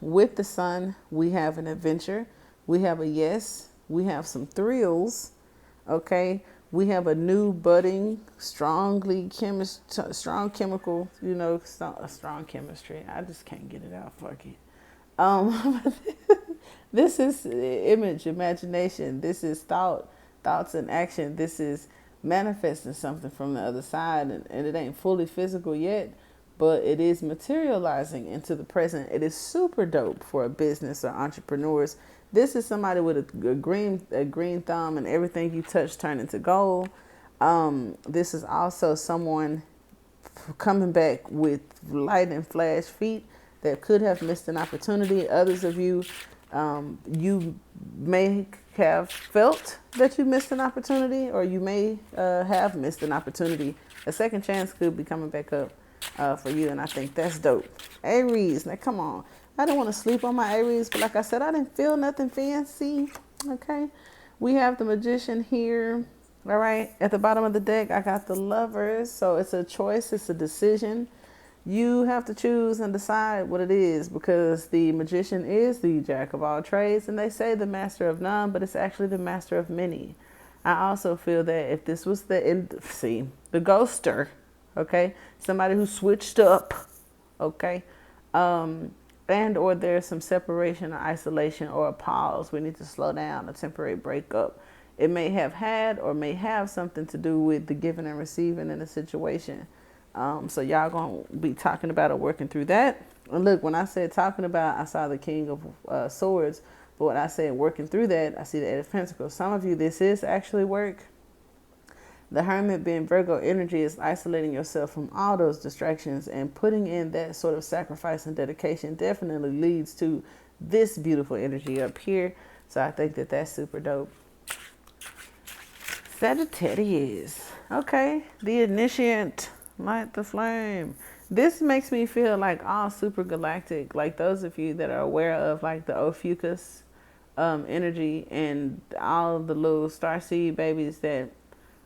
with the Sun, we have an adventure. We have a yes. We have some thrills. Okay. We have a new budding, strong chemical, strong chemistry. I just can't get it out. Fuck it. This is image, imagination. This is thoughts and action. This is manifesting something from the other side, and it ain't fully physical yet, but it is materializing into the present. It is super dope for a business or entrepreneurs. This is somebody with a green thumb, and everything you touch turn into gold. This is also someone coming back with light and flash feet that could have missed an opportunity. Others of you, you may have felt that you missed an opportunity, or you may have missed an opportunity. A second chance could be coming back up for you, and I think that's dope. Aries, now come on. I don't want to sleep on my Aries, but like I said, I didn't feel nothing fancy. Okay, we have the Magician here. All right, at the bottom of the deck, I got the Lovers. So it's a choice, it's a decision. You have to choose and decide what it is, because the Magician is the jack of all trades, and they say the master of none, but it's actually the master of many. I also feel that if this was the ghoster, okay, somebody who switched up, okay, and or there's some separation or isolation or a pause, we need to slow down, a temporary breakup. It may have had or may have something to do with the giving and receiving in a situation. So y'all gonna be talking about or working through that. And look, when I said talking about, I saw the King of Swords. But when I said working through that, I see the Eight of Pentacles. Some of you, this is actually work. The Hermit, being Virgo energy, is isolating yourself from all those distractions, and putting in that sort of sacrifice and dedication definitely leads to this beautiful energy up here. So I think that that's super dope. Sagittarius. Okay, the Initiate. Light the flame. This makes me feel like all super galactic, like those of you that are aware of like the Ophiuchus energy, and all the little starseed babies that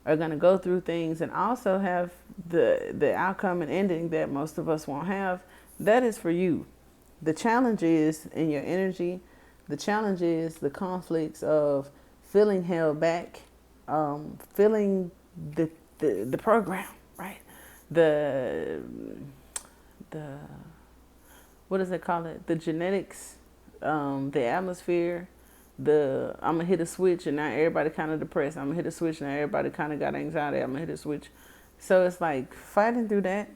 are going to go through things and also have the outcome and ending that most of us won't have. That is for you. The challenge is in your energy. The challenge is the conflicts of feeling held back, feeling the program, right? The what does it call it? The genetics, the atmosphere, I'm gonna hit a switch and now everybody kind of depressed. I'm gonna hit a switch and now everybody kind of got anxiety. I'm gonna hit a switch. So it's like fighting through that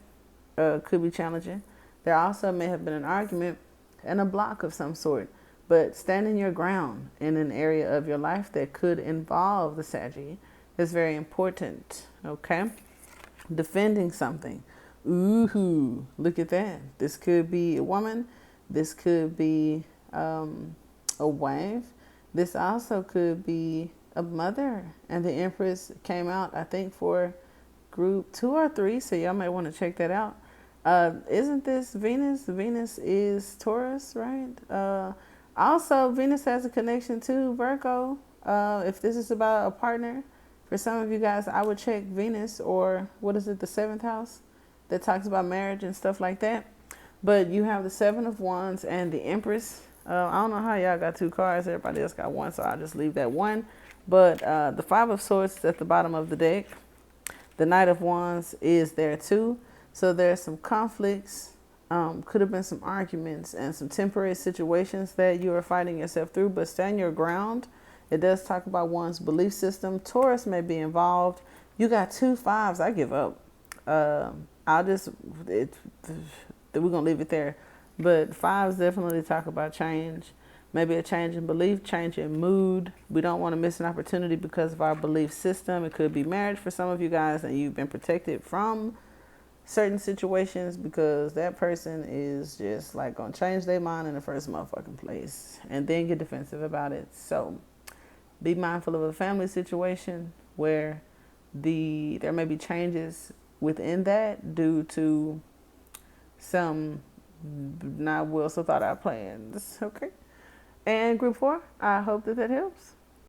could be challenging. There also may have been an argument and a block of some sort, but standing your ground in an area of your life that could involve the Saggy is very important. Okay. Defending something. Ooh, look at that. This could be a woman. This could be a wife. This also could be a mother. And the Empress came out, I think, for group 2 or 3. So y'all might want to check that out. Isn't this Venus? Venus is Taurus, right? Also, Venus has a connection to Virgo. If this is about a partner, for some of you guys, I would check Venus, or what is it, the 7th house that talks about marriage and stuff like that. But you have the 7 of Wands and the Empress. I don't know how y'all got 2 cards. Everybody else got 1, so I'll just leave that 1. But the 5 of Swords is at the bottom of the deck. The Knight of Wands is there too. So there's some conflicts. Could have been some arguments and some temporary situations that you are fighting yourself through, but stand your ground. It does talk about one's belief system. Taurus may be involved. You got 2 5s. I give up. We're going to leave it there. But 5s definitely talk about change. Maybe a change in belief, change in mood. We don't want to miss an opportunity because of our belief system. It could be marriage for some of you guys, and you've been protected from certain situations because that person is just like gonna change their mind in the first motherfucking place and then get defensive about it. So be mindful of a family situation where there may be changes within that due to some not well so thought out plans. Okay. And group 4, I hope that helps.